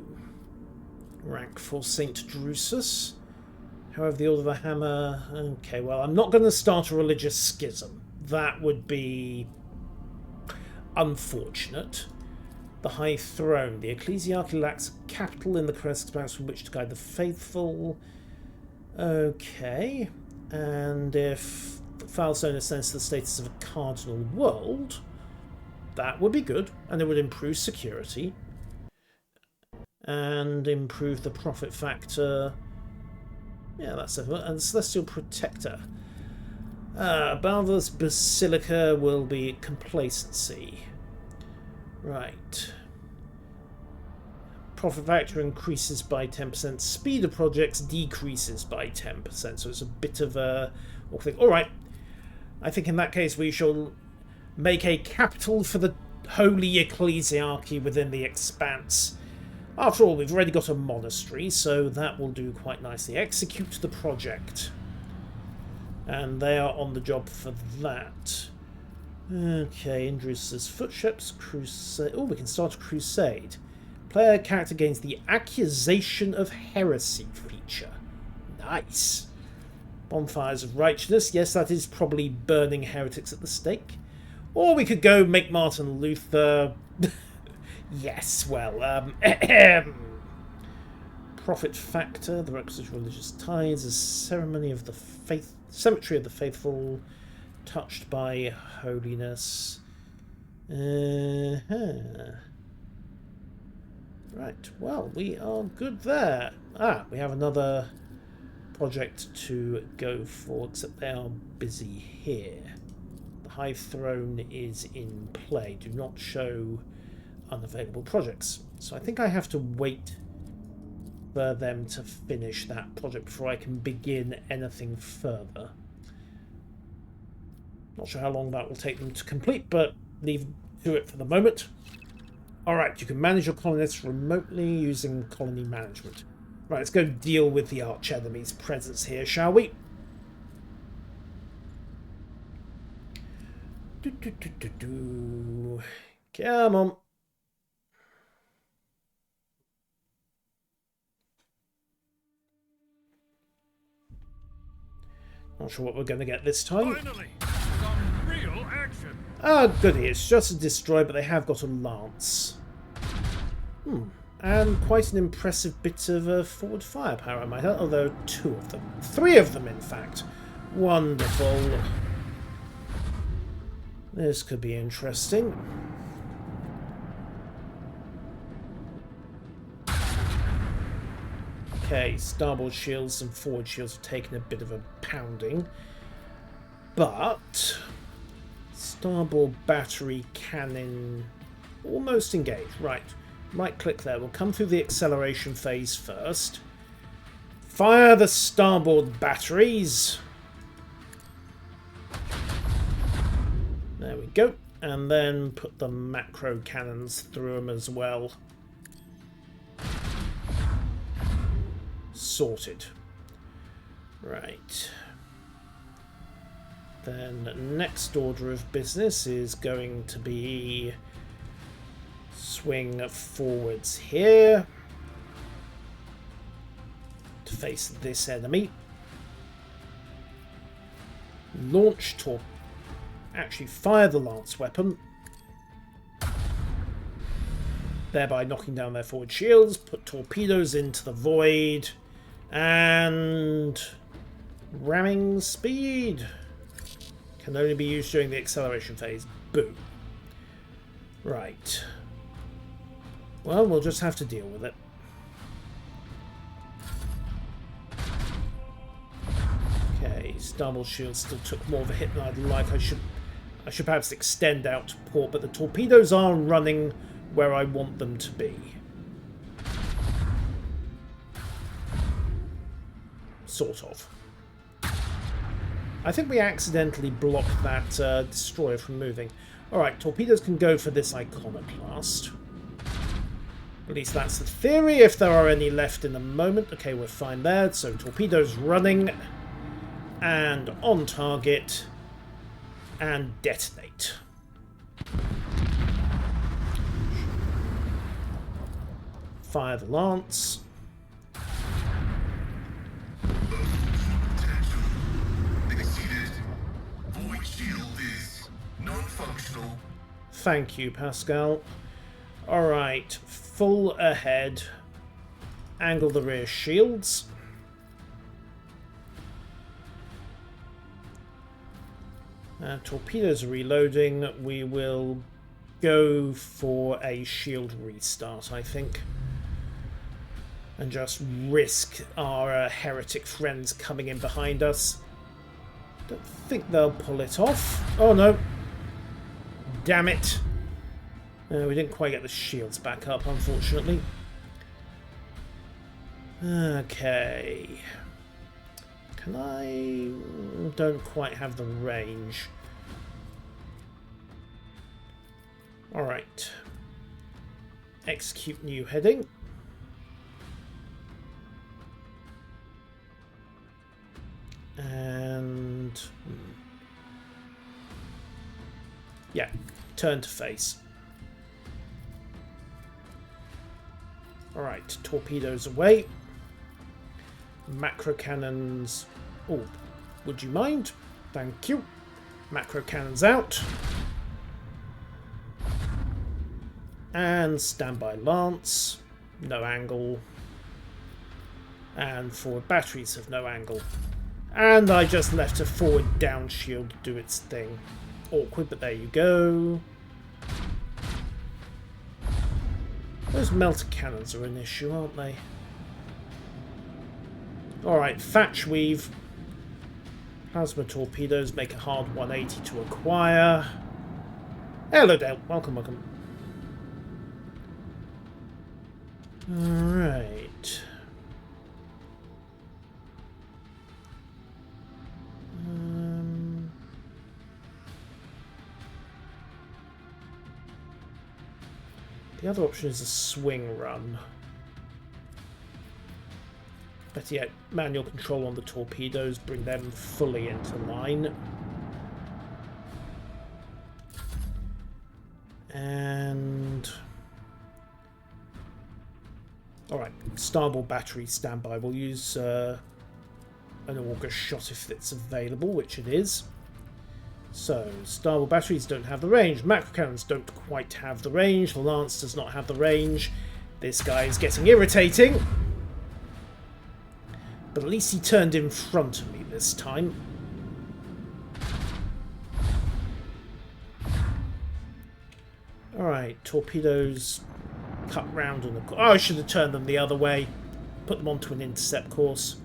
rank for St. Drusus. However, the Order of the Hammer... Okay, well, I'm not going to start a religious schism. That would be unfortunate. The High Throne. The Ecclesiarchy lacks a capital in the correct expanse from which to guide the faithful. Okay. And if Foulstone ascends to the status of a cardinal world, that would be good. And it would improve security. And improve the profit factor. Yeah, that's it. And Celestial Protector. Balthus Basilica will be complacency. Right. Profit factor increases by 10%. Speed of projects decreases by 10%. So it's a bit of a awkward thing. Alright. I think in that case we shall make a capital for the Holy Ecclesiarchy within the Expanse. After all, we've already got a monastery, so that will do quite nicely. Execute the project. And they are on the job for that. Okay, Indrus's Footsteps, Crusade. Oh, we can start a crusade. Player character gains the Accusation of Heresy feature. Nice. Bonfires of Righteousness. Yes, that is probably burning heretics at the stake. Or we could go make Martin Luther... Yes, well, Profit factor, the requisite religious ties, a ceremony of the faith, cemetery of the faithful, touched by holiness. Right, well, we are good there. We have another project to go for, except they are busy here. The High Throne is in play. Do not show unavailable projects. So I think I have to wait for them to finish that project before I can begin anything further. Not sure how long that will take them to complete, but leave to it for the moment. Alright, you can manage your colonists remotely using colony management. Right, let's go deal with the arch enemy's presence here, shall we? Come on. Not sure what we're going to get this time. Finally, some real action. Goody, it's just a destroy, but they have got a lance. And quite an impressive bit of forward firepower, I might add, although 2 of them. 3 of them, in fact. Wonderful. This could be interesting. Okay, starboard shields and forward shields have taken a bit of a pounding. But starboard battery cannon almost engaged. Right. Right click there. We'll come through the acceleration phase first. Fire the starboard batteries. There we go. And then put the macro cannons through them as well. Sorted. Right. Then next order of business is going to be swing forwards here to face this enemy. Launch torpedo. Actually fire the lance weapon, thereby knocking down their forward shields, put torpedoes into the void, and ramming speed can only be used during the acceleration phase. Boom. Right. Well, we'll just have to deal with it. Okay, starboard shield still took more of a hit than I'd like. I should perhaps extend out to port, but the torpedoes are running where I want them to be. Sort of. I think we accidentally blocked that destroyer from moving. Alright, torpedoes can go for this iconoclast. At least that's the theory, if there are any left in the moment. Okay, we're fine there. So torpedoes running and on target. And detonate. Fire the lance. Void shield is non-functional. Thank you, Pascal. Alright, full ahead. Angle the rear shields. Torpedoes are reloading. We will go for a shield restart, I think. And just risk our heretic friends coming in behind us. Don't think they'll pull it off. Oh no. Damn it. We didn't quite get the shields back up, unfortunately. Okay. Can I... don't quite have the range. Alright. Execute new heading. And... yeah, turn to face. Alright, torpedoes away. Macro cannons... oh, would you mind? Thank you. Macro cannons out. And standby lance. No angle. And forward batteries have no angle. And I just left a forward down shield do its thing. Awkward, but there you go. Those melter cannons are an issue, aren't they? Alright, thatch weave. Plasma torpedoes make a hard 180 to acquire. Hello, Dale. Welcome, welcome. Alright. The other option is a swing run. Better yet, manual control on the torpedoes, bring them fully into line. And... alright, starboard battery standby. We'll use an auger shot if it's available, which it is. So, starboard batteries don't have the range. Macro cannons don't quite have the range. The lance does not have the range. This guy is getting irritating. But at least he turned in front of me this time. Alright, torpedoes cut round on the course. Oh, I should have turned them the other way. Put them onto an intercept course.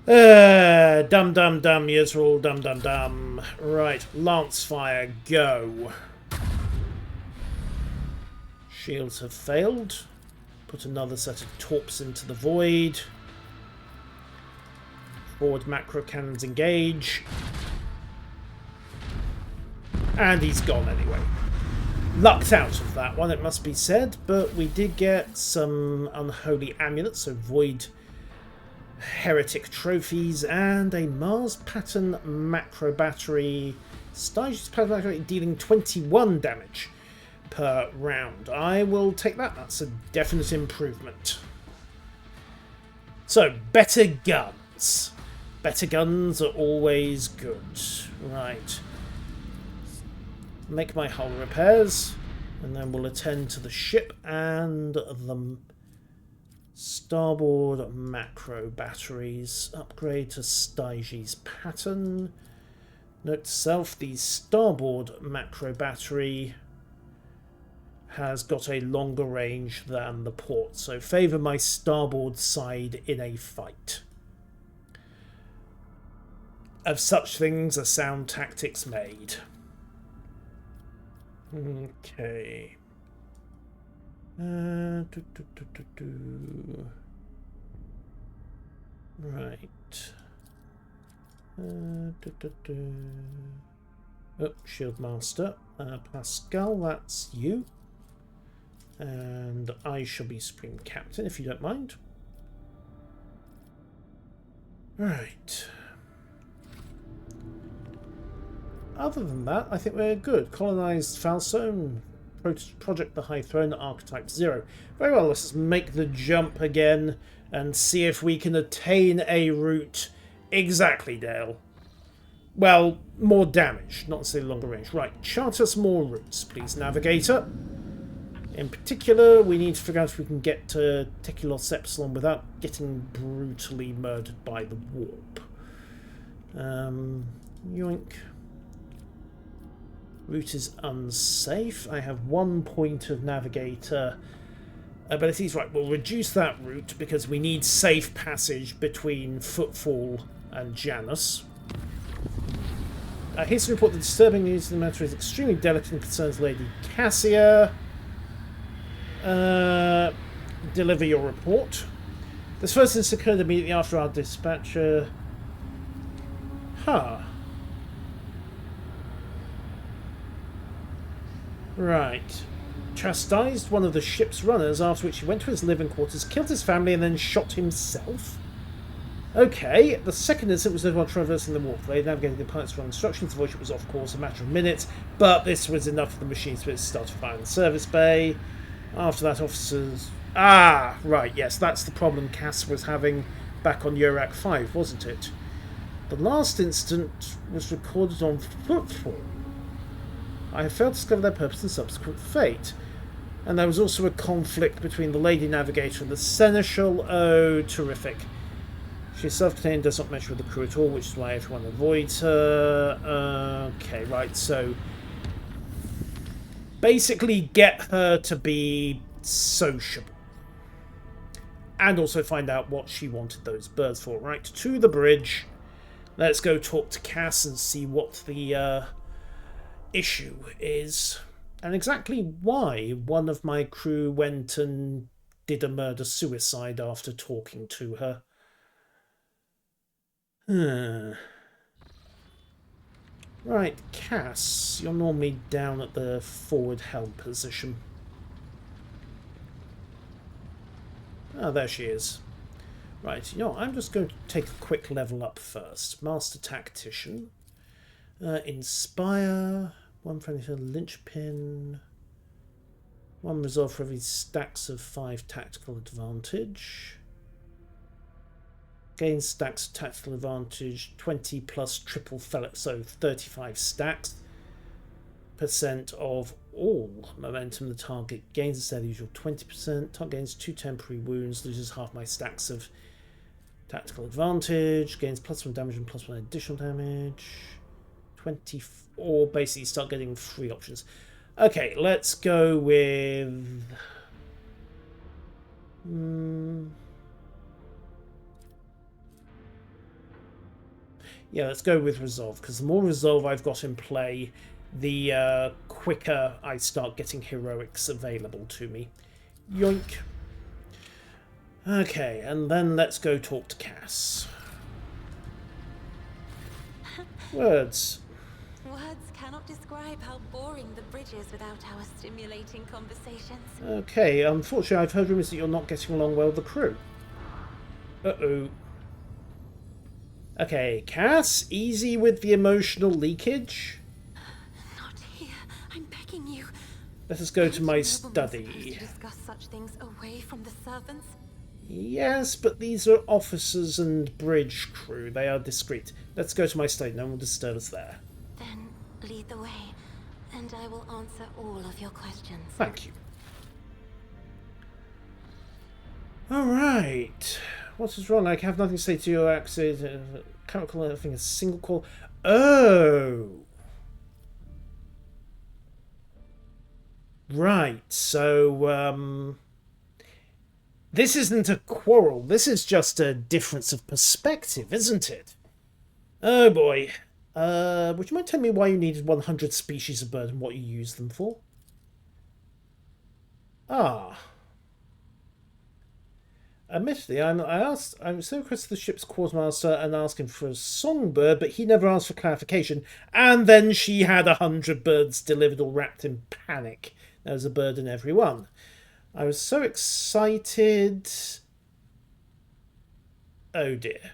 Dum dum dum, yes, we're all dum dum dum. Right, lance fire, go. Shields have failed. Put another set of torps into the void. Forward macro cannons engage. And he's gone anyway. Lucked out of that one, it must be said, but we did get some unholy amulets, so void heretic trophies, and a Mars pattern macro battery. SPAAAACE pattern battery dealing 21 damage per round. I will take that. That's a definite improvement. So, better guns. Better guns are always good. Right. Make my hull repairs, and then we'll attend to the ship and the starboard macro batteries. Upgrade to SPAAAACE's pattern. Note to self, the starboard macro battery has got a longer range than the port, so favour my starboard side in a fight. Of such things are sound tactics made. Okay. Right. Oh, Shield Master. Pascal, that's you. And I shall be Supreme Captain, if you don't mind. Right. Other than that, I think we're good. Colonised Falzone, Project the High Throne, Archetype 0. Very well, let's make the jump again and see if we can attain a route. Exactly, Dale. Well, more damage, not necessarily longer range. Right, chart us more routes, please, Navigator. In particular, we need to figure out if we can get to Tekilos Epsilon without getting brutally murdered by the warp. Yoink. Route is unsafe. I have 1 point of Navigator abilities. Right, we'll reduce that route because we need safe passage between Footfall and Janus. Here's to report the disturbing news in the matter is extremely delicate and concerns Lady Cassia. Deliver your report. This first incident occurred immediately after our dispatcher. Huh. Right. Chastised one of the ship's runners, after which he went to his living quarters, killed his family, and then shot himself. Okay, the second incident was while traversing the warp. They navigated the pilot's wrong instructions. The voyage was off course a matter of minutes, but this was enough for the machine spirits to start fire in the service bay. After that, officers... Ah, right, yes, that's the problem Cass was having back on Urak 5, wasn't it? The last incident was recorded on Footfall. I have failed to discover their purpose and subsequent fate. And there was also a conflict between the Lady Navigator and the Seneschal. Oh, terrific. She's self-contained, does not mesh with the crew at all, which is why everyone avoids her. Okay, right, so... basically get her to be sociable. And also find out what she wanted those birds for. Right, to the bridge. Let's go talk to Cass and see what the issue is. And exactly why one of my crew went and did a murder-suicide after talking to her. Right, Cass, you're normally down at the forward helm position. Ah, there she is. Right, you know, I'm just going to take a quick level up first. Master Tactician. Inspire. 1 friendly linchpin. 1 resolve for every stacks of 5 tactical advantage. Gain stacks of tactical advantage. 20 plus triple fellow, so 35 stacks. % of all momentum. The target gains instead of the usual 20%. Target gains 2 temporary wounds, loses half my stacks of tactical advantage, gains +1 damage and +1 additional damage. 24, basically start getting 3 options. Okay, let's go with... Yeah, let's go with Resolve, because the more Resolve I've got in play, the quicker I start getting heroics available to me. Yoink. Okay, and then let's go talk to Cass. Words. Words cannot describe how boring the bridge is without our stimulating conversations. Okay, unfortunately I've heard rumours that you're not getting along well with the crew. Uh-oh. Okay, Cass, easy with the emotional leakage. Not here. I'm begging you. Let us go to my Aren't you noblemen supposed study. to discuss such things away from the servants? Yes, but these are officers and bridge crew. They are discreet. Let's go to my study. No one will disturb us there. Then lead the way, and I will answer all of your questions. Thank you. Alright. What is wrong? I have nothing to say to your accident. Can't call anything a single call. Oh! Right, so, this isn't a quarrel. This is just a difference of perspective, isn't it? Oh boy. Would you mind telling me why you needed 100 species of bird and what you used them for? Ah. Admittedly, I was so requested the ship's quartermaster and asked him for a songbird, but he never asked for clarification. And then she had 100 birds delivered, all wrapped in panic. There was a bird in every one. I was so excited. Oh dear.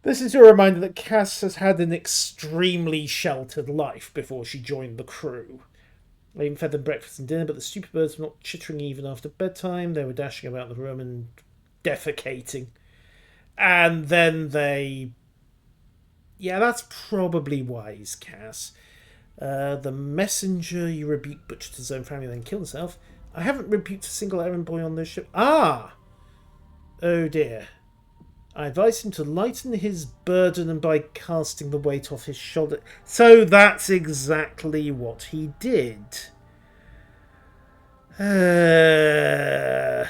This is your reminder that Cass has had an extremely sheltered life before she joined the crew. I even fed them breakfast and dinner, but the stupid birds were not chittering even after bedtime. They were dashing about the room and defecating. And then they... Yeah, that's probably wise, Cass. The messenger you rebuked butchered his own family, then killed himself. I haven't rebuked a single errand boy on this ship. Ah! Oh dear. I advised him to lighten his burden and by casting the weight off his shoulder. So that's exactly what he did. And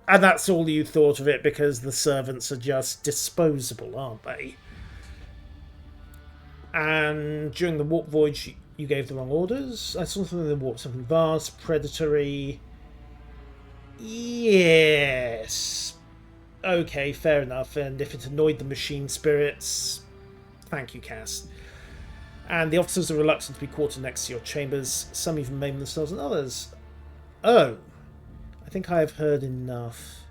that's all you thought of it because the servants are just disposable, aren't they? And during the warp voyage, you gave the wrong orders. I saw something in the warp, something vast, predatory. Yes. Okay, fair enough. And if it annoyed the machine spirits, thank you, Cass. And the officers are reluctant to be quartered next to your chambers. Some even maim themselves and others. Oh, I think I have heard enough.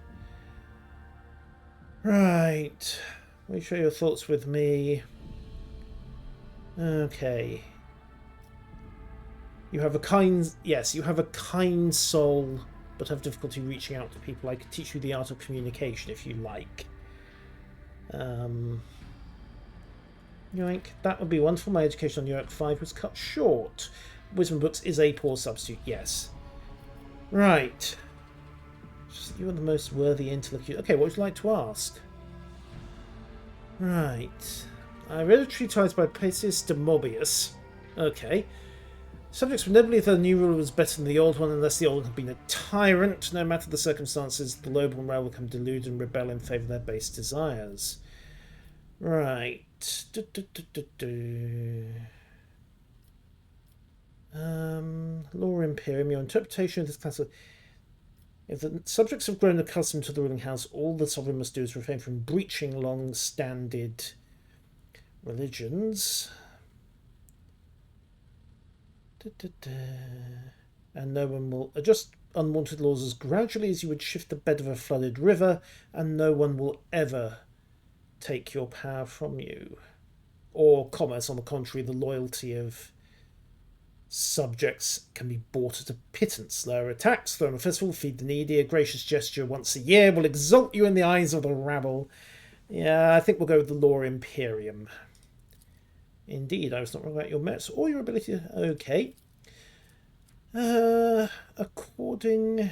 Right. Will you share your thoughts with me? Okay. You have a kind... Yes, you have a kind soul, but have difficulty reaching out to people. I could teach you the art of communication if you like. Yoink. That would be wonderful. My education on Europe 5 was cut short. Wisdom Books is a poor substitute, yes. Right. You are the most worthy interlocutor. Okay, what would you like to ask? Right. I read a treatise by Paisius de Mobius. Okay. Subjects would never believe that the new ruler was better than the old one unless the old one had been a tyrant. No matter the circumstances, the noble and realm will become deluded and rebel in favour of their base desires. Right. Law Imperium. Your interpretation of this class of... If the subjects have grown accustomed to the ruling house, all the sovereign must do is refrain from breaching long-standing religions. And no one will adjust unwanted laws as gradually as you would shift the bed of a flooded river, and no one will ever take your power from you. Or commerce, on the contrary, the loyalty of subjects can be bought at a pittance. Lower attacks, throw them a festival, feed the needy, a gracious gesture once a year will exalt you in the eyes of the rabble. Yeah, I think we'll go with the Law Imperium. Indeed, I was not wrong about your merits or your ability. Okay. According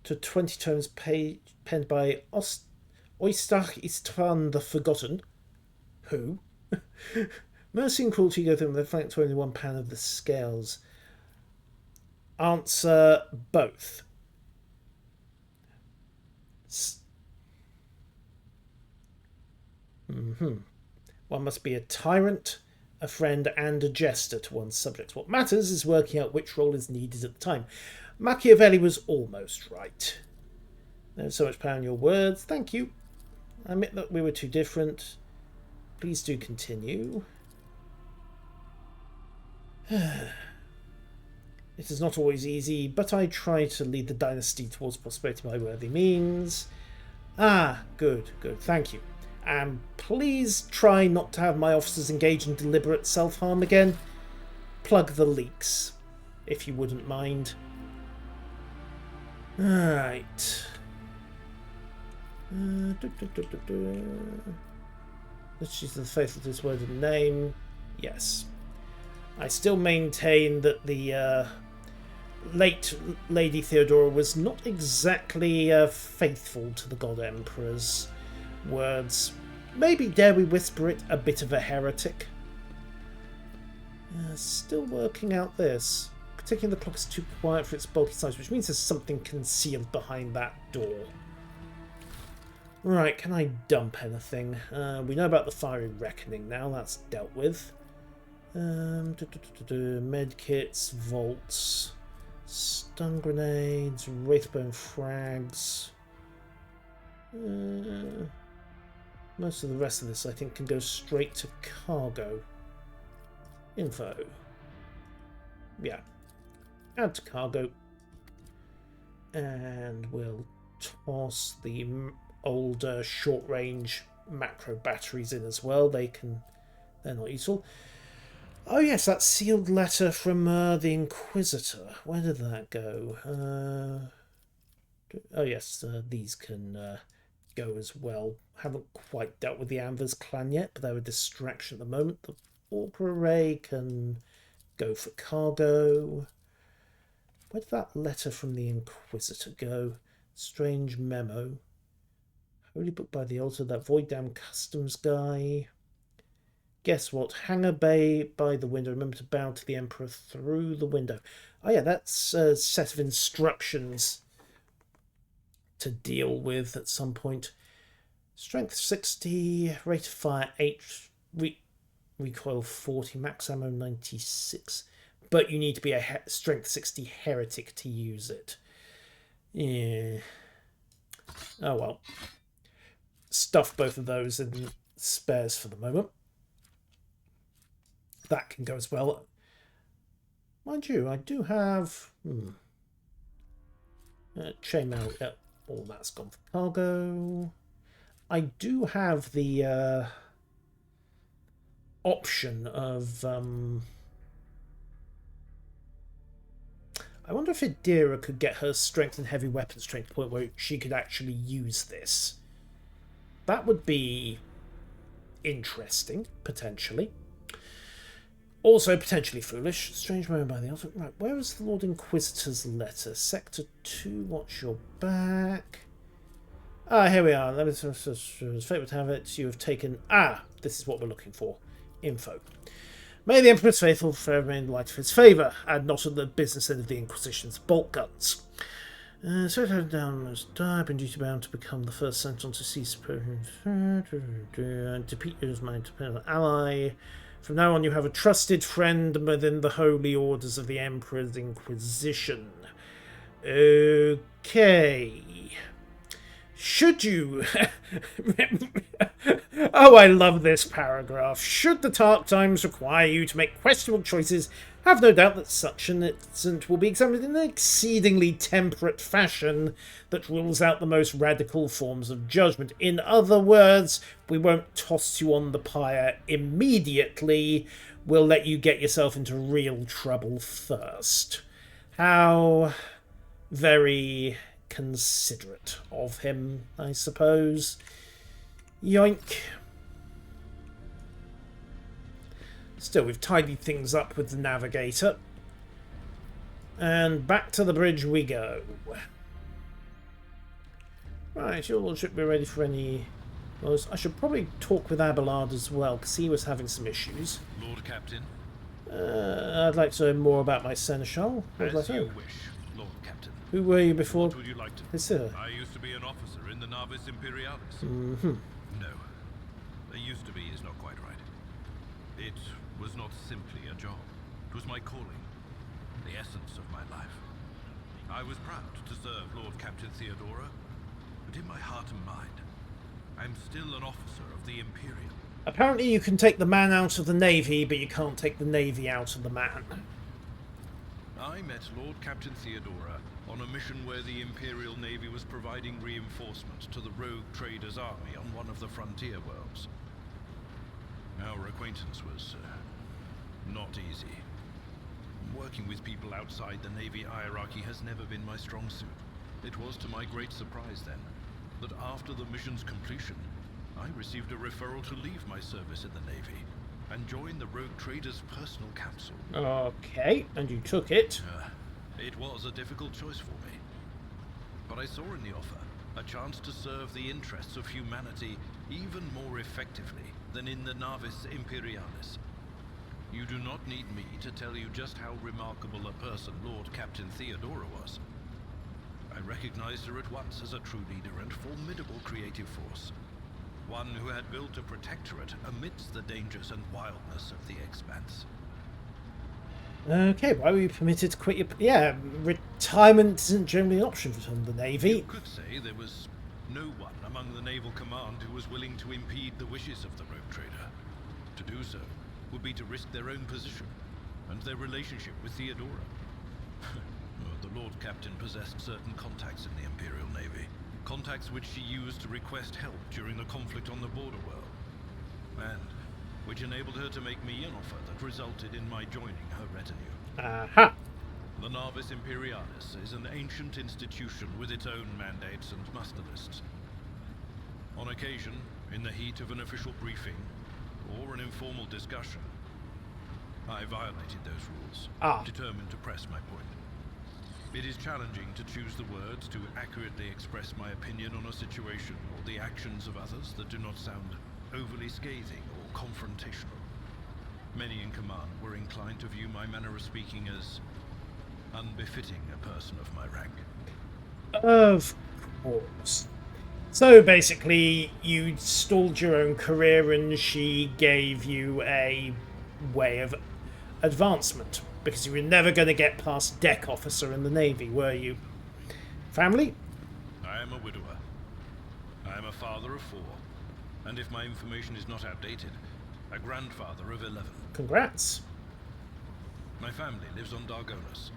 to 20 tomes penned by Oistach Istvan the Forgotten, who? Mercy and cruelty go through the flank to only one pan of the scales. Answer both. One must be a tyrant, a friend, and a jester to one's subjects. What matters is working out which role is needed at the time. Machiavelli was almost right. There's so much power in your words. Thank you. I admit that we were too different. Please do continue. It is not always easy, but I try to lead the dynasty towards prosperity by worthy means. Ah, good, good, thank you. And please try not to have my officers engage in deliberate self-harm again. Plug the leaks, if you wouldn't mind. Alright. Let's use the faithful to his word and name. Yes. I still maintain that the late Lady Theodora was not exactly faithful to the God Emperor's words. Maybe, dare we whisper it, a bit of a heretic. Still working out this. Particularly the clock is too quiet for its bulky size, which means there's something concealed behind that door. Right, can I dump anything? We know about the fiery reckoning now, that's dealt with. Medkits, vaults, stun grenades, wraithbone frags. Most of the rest of this, I think, can go straight to cargo. Info. Yeah. Add to cargo. And we'll toss the older short-range macro batteries in as well. They're not useful. Oh yes, that sealed letter from the Inquisitor. Where did that go? Oh yes, these can go as well. Haven't quite dealt with the Anvers clan yet, but they're a distraction at the moment. The Orca array can go for cargo. Where did that letter from the Inquisitor go? Strange memo. Holy book by the altar, that void damn customs guy. Guess what? Hangar bay by the window. Remember to bow to the Emperor through the window. Oh yeah, that's a set of instructions to deal with at some point. Strength 60, rate of fire 8, recoil 40, max ammo 96. But you need to be a strength 60 heretic to use it. Yeah. Oh well. Stuff both of those in spares for the moment. That can go as well. Mind you, I do have chainmail. Yep, all that's gone for cargo. I do have the option of I wonder if Idira could get her strength and heavy weapons strength to the point where she could actually use this. That would be interesting, potentially. Also potentially foolish. Strange moment by the altar. Right, where is the Lord Inquisitor's letter? Sector 2, watch your back. Ah, here we are. Let me fate to have it. You have taken... Ah, this is what we're looking for. Info. May the Emperor's faithful forever remain in the light of his favour, and not on the business end of the Inquisition's bolt guns. So if I'm down most die, I've been duty bound to become the first sentinel to cease and defeat you as my independent ally. From now on, you have a trusted friend within the holy orders of the Emperor's Inquisition. Okay. Should you... Oh, I love this paragraph. Should the dark times require you to make questionable choices, have no doubt that such an incident will be examined in an exceedingly temperate fashion that rules out the most radical forms of judgment. In other words, we won't toss you on the pyre immediately. We'll let you get yourself into real trouble first. How very considerate of him, I suppose. Yoink. Still, we've tidied things up with the navigator. And back to the bridge we go. Right, your lordship, be ready for any... Well, I should probably talk with Abelard as well, because he was having some issues. Lord Captain. I'd like to know more about my seneschal. What would I As say? you wish, Lord Captain. Who were you before? What would you like to... Consider? I used to be an officer in the Navis Imperialis. Mm-hmm. No. A used to be is not quite right. It was not simply a job. It was my calling. The essence of my life. I was proud to serve Lord Captain Theodora, but in my heart and mind, I'm still an officer of the Imperium. Apparently you can take the man out of the Navy, but you can't take the Navy out of the man. I met Lord Captain Theodora on a mission where the Imperial Navy was providing reinforcement to the rogue traders' army on one of the frontier worlds. Our acquaintance was not easy. Working with people outside the Navy hierarchy has never been my strong suit. It was to my great surprise then, that after the mission's completion, I received a referral to leave my service in the Navy and join the rogue traders' personal council. Okay, and you took it. It was a difficult choice for me. But I saw in the offer a chance to serve the interests of humanity even more effectively than in the Navis Imperialis. You do not need me to tell you just how remarkable a person Lord Captain Theodora was. I recognized her at once as a true leader and formidable creative force. One who had built a protectorate amidst the dangers and wildness of the Expanse. Okay, why were you permitted to quit your... Yeah, retirement isn't generally an option from the Navy. You could say there was no one among the naval command who was willing to impede the wishes of the rogue trader. To do so would be to risk their own position and their relationship with Theodora. The Lord Captain possessed certain contacts in the Imperial Navy. Contacts which she used to request help during the conflict on the border world. And which enabled her to make me an offer that resulted in my joining her retinue. Aha! The Navis Imperialis is an ancient institution with its own mandates and muster lists. On occasion, in the heat of an official briefing, or an informal discussion, I violated those rules, determined to press my point. It is challenging to choose the words to accurately express my opinion on a situation or the actions of others that do not sound overly scathing or confrontational. Many in command were inclined to view my manner of speaking as unbefitting a person of my rank. Of course. So basically, you stalled your own career and she gave you a way of advancement. Because you were never going to get past deck officer in the Navy, were you? Family? I am a widower. I am a father of 4. And if my information is not outdated, a grandfather of 11. Congrats. My family lives on Dargonus.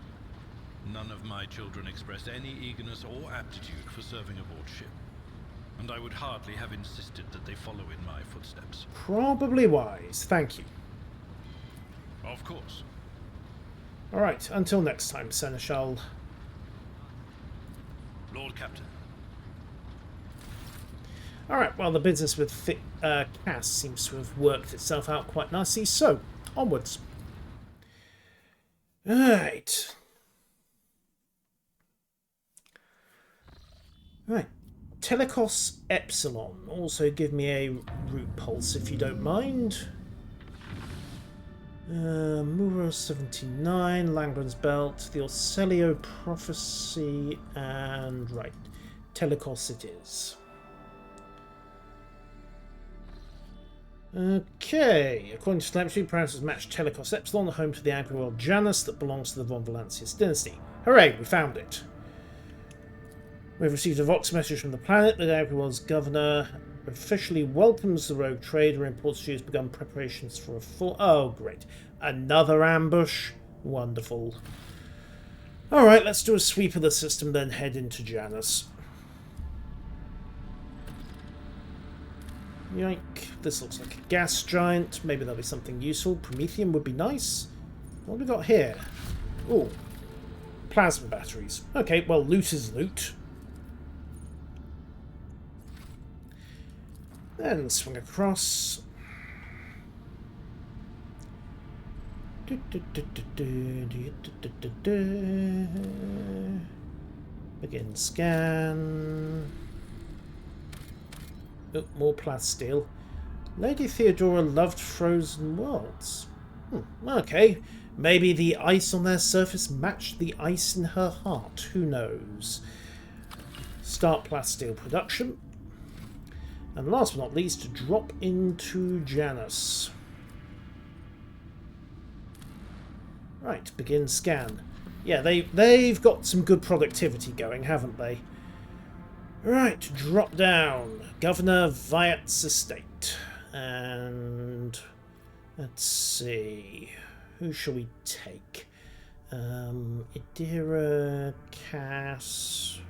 None of my children express any eagerness or aptitude for serving aboard ship. And I would hardly have insisted that they follow in my footsteps. Probably wise. Thank you. Of course. Alright, until next time, Seneschal. Lord Captain. Alright, well, the business with Cass seems to have worked itself out quite nicely, so, onwards. Alright. Right. Telecos Epsilon. Also give me a route pulse, if you don't mind. Mura 79, Langren's Belt, the Orselio Prophecy, and right, Telecos it is. Okay, according to telemetry, parameters match Telecos Epsilon, home to the agri-world Janus that belongs to the Von Valancius dynasty. Hooray, we found it. We've received a Vox message from the planet that agri-world's governor officially welcomes the rogue trader and reports she has begun preparations for a full... Oh, great. Another ambush. Wonderful. Alright, let's do a sweep of the system, then head into Janus. Yike. This looks like a gas giant. Maybe there'll be something useful. Promethium would be nice. What have we got here? Ooh. Plasma batteries. Okay, well, loot is loot. Then swing across. Begin scan. Oh, more plasteel. Lady Theodora loved frozen worlds. Okay, maybe the ice on their surface matched the ice in her heart. Who knows? Start plasteel production. And last but not least, drop into Janus. Right, begin scan. Yeah, they've got some good productivity going, haven't they? Right, drop down. Governor Viat's estate. And let's see. Who shall we take? Idira, Cass.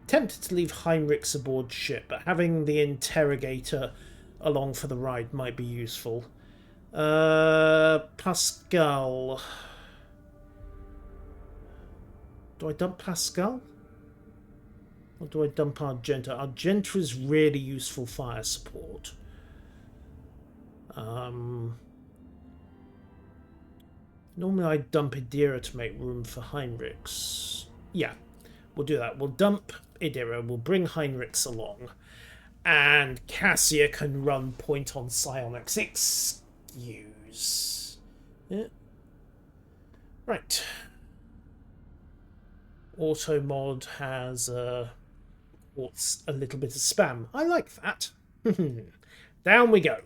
Tempted to leave Heinrichs aboard ship, but having the interrogator along for the ride might be useful. Pascal. Do I dump Pascal? Or do I dump Argenta? Argenta is really useful fire support. Normally I dump Idira to make room for Heinrichs. Yeah, we'll do that. We'll dump Idira, we'll bring Heinrichs along. And Cassia can run point on psionics. Excuse. Yeah. Right. Auto mod has what's a little bit of spam. I like that. Down we go.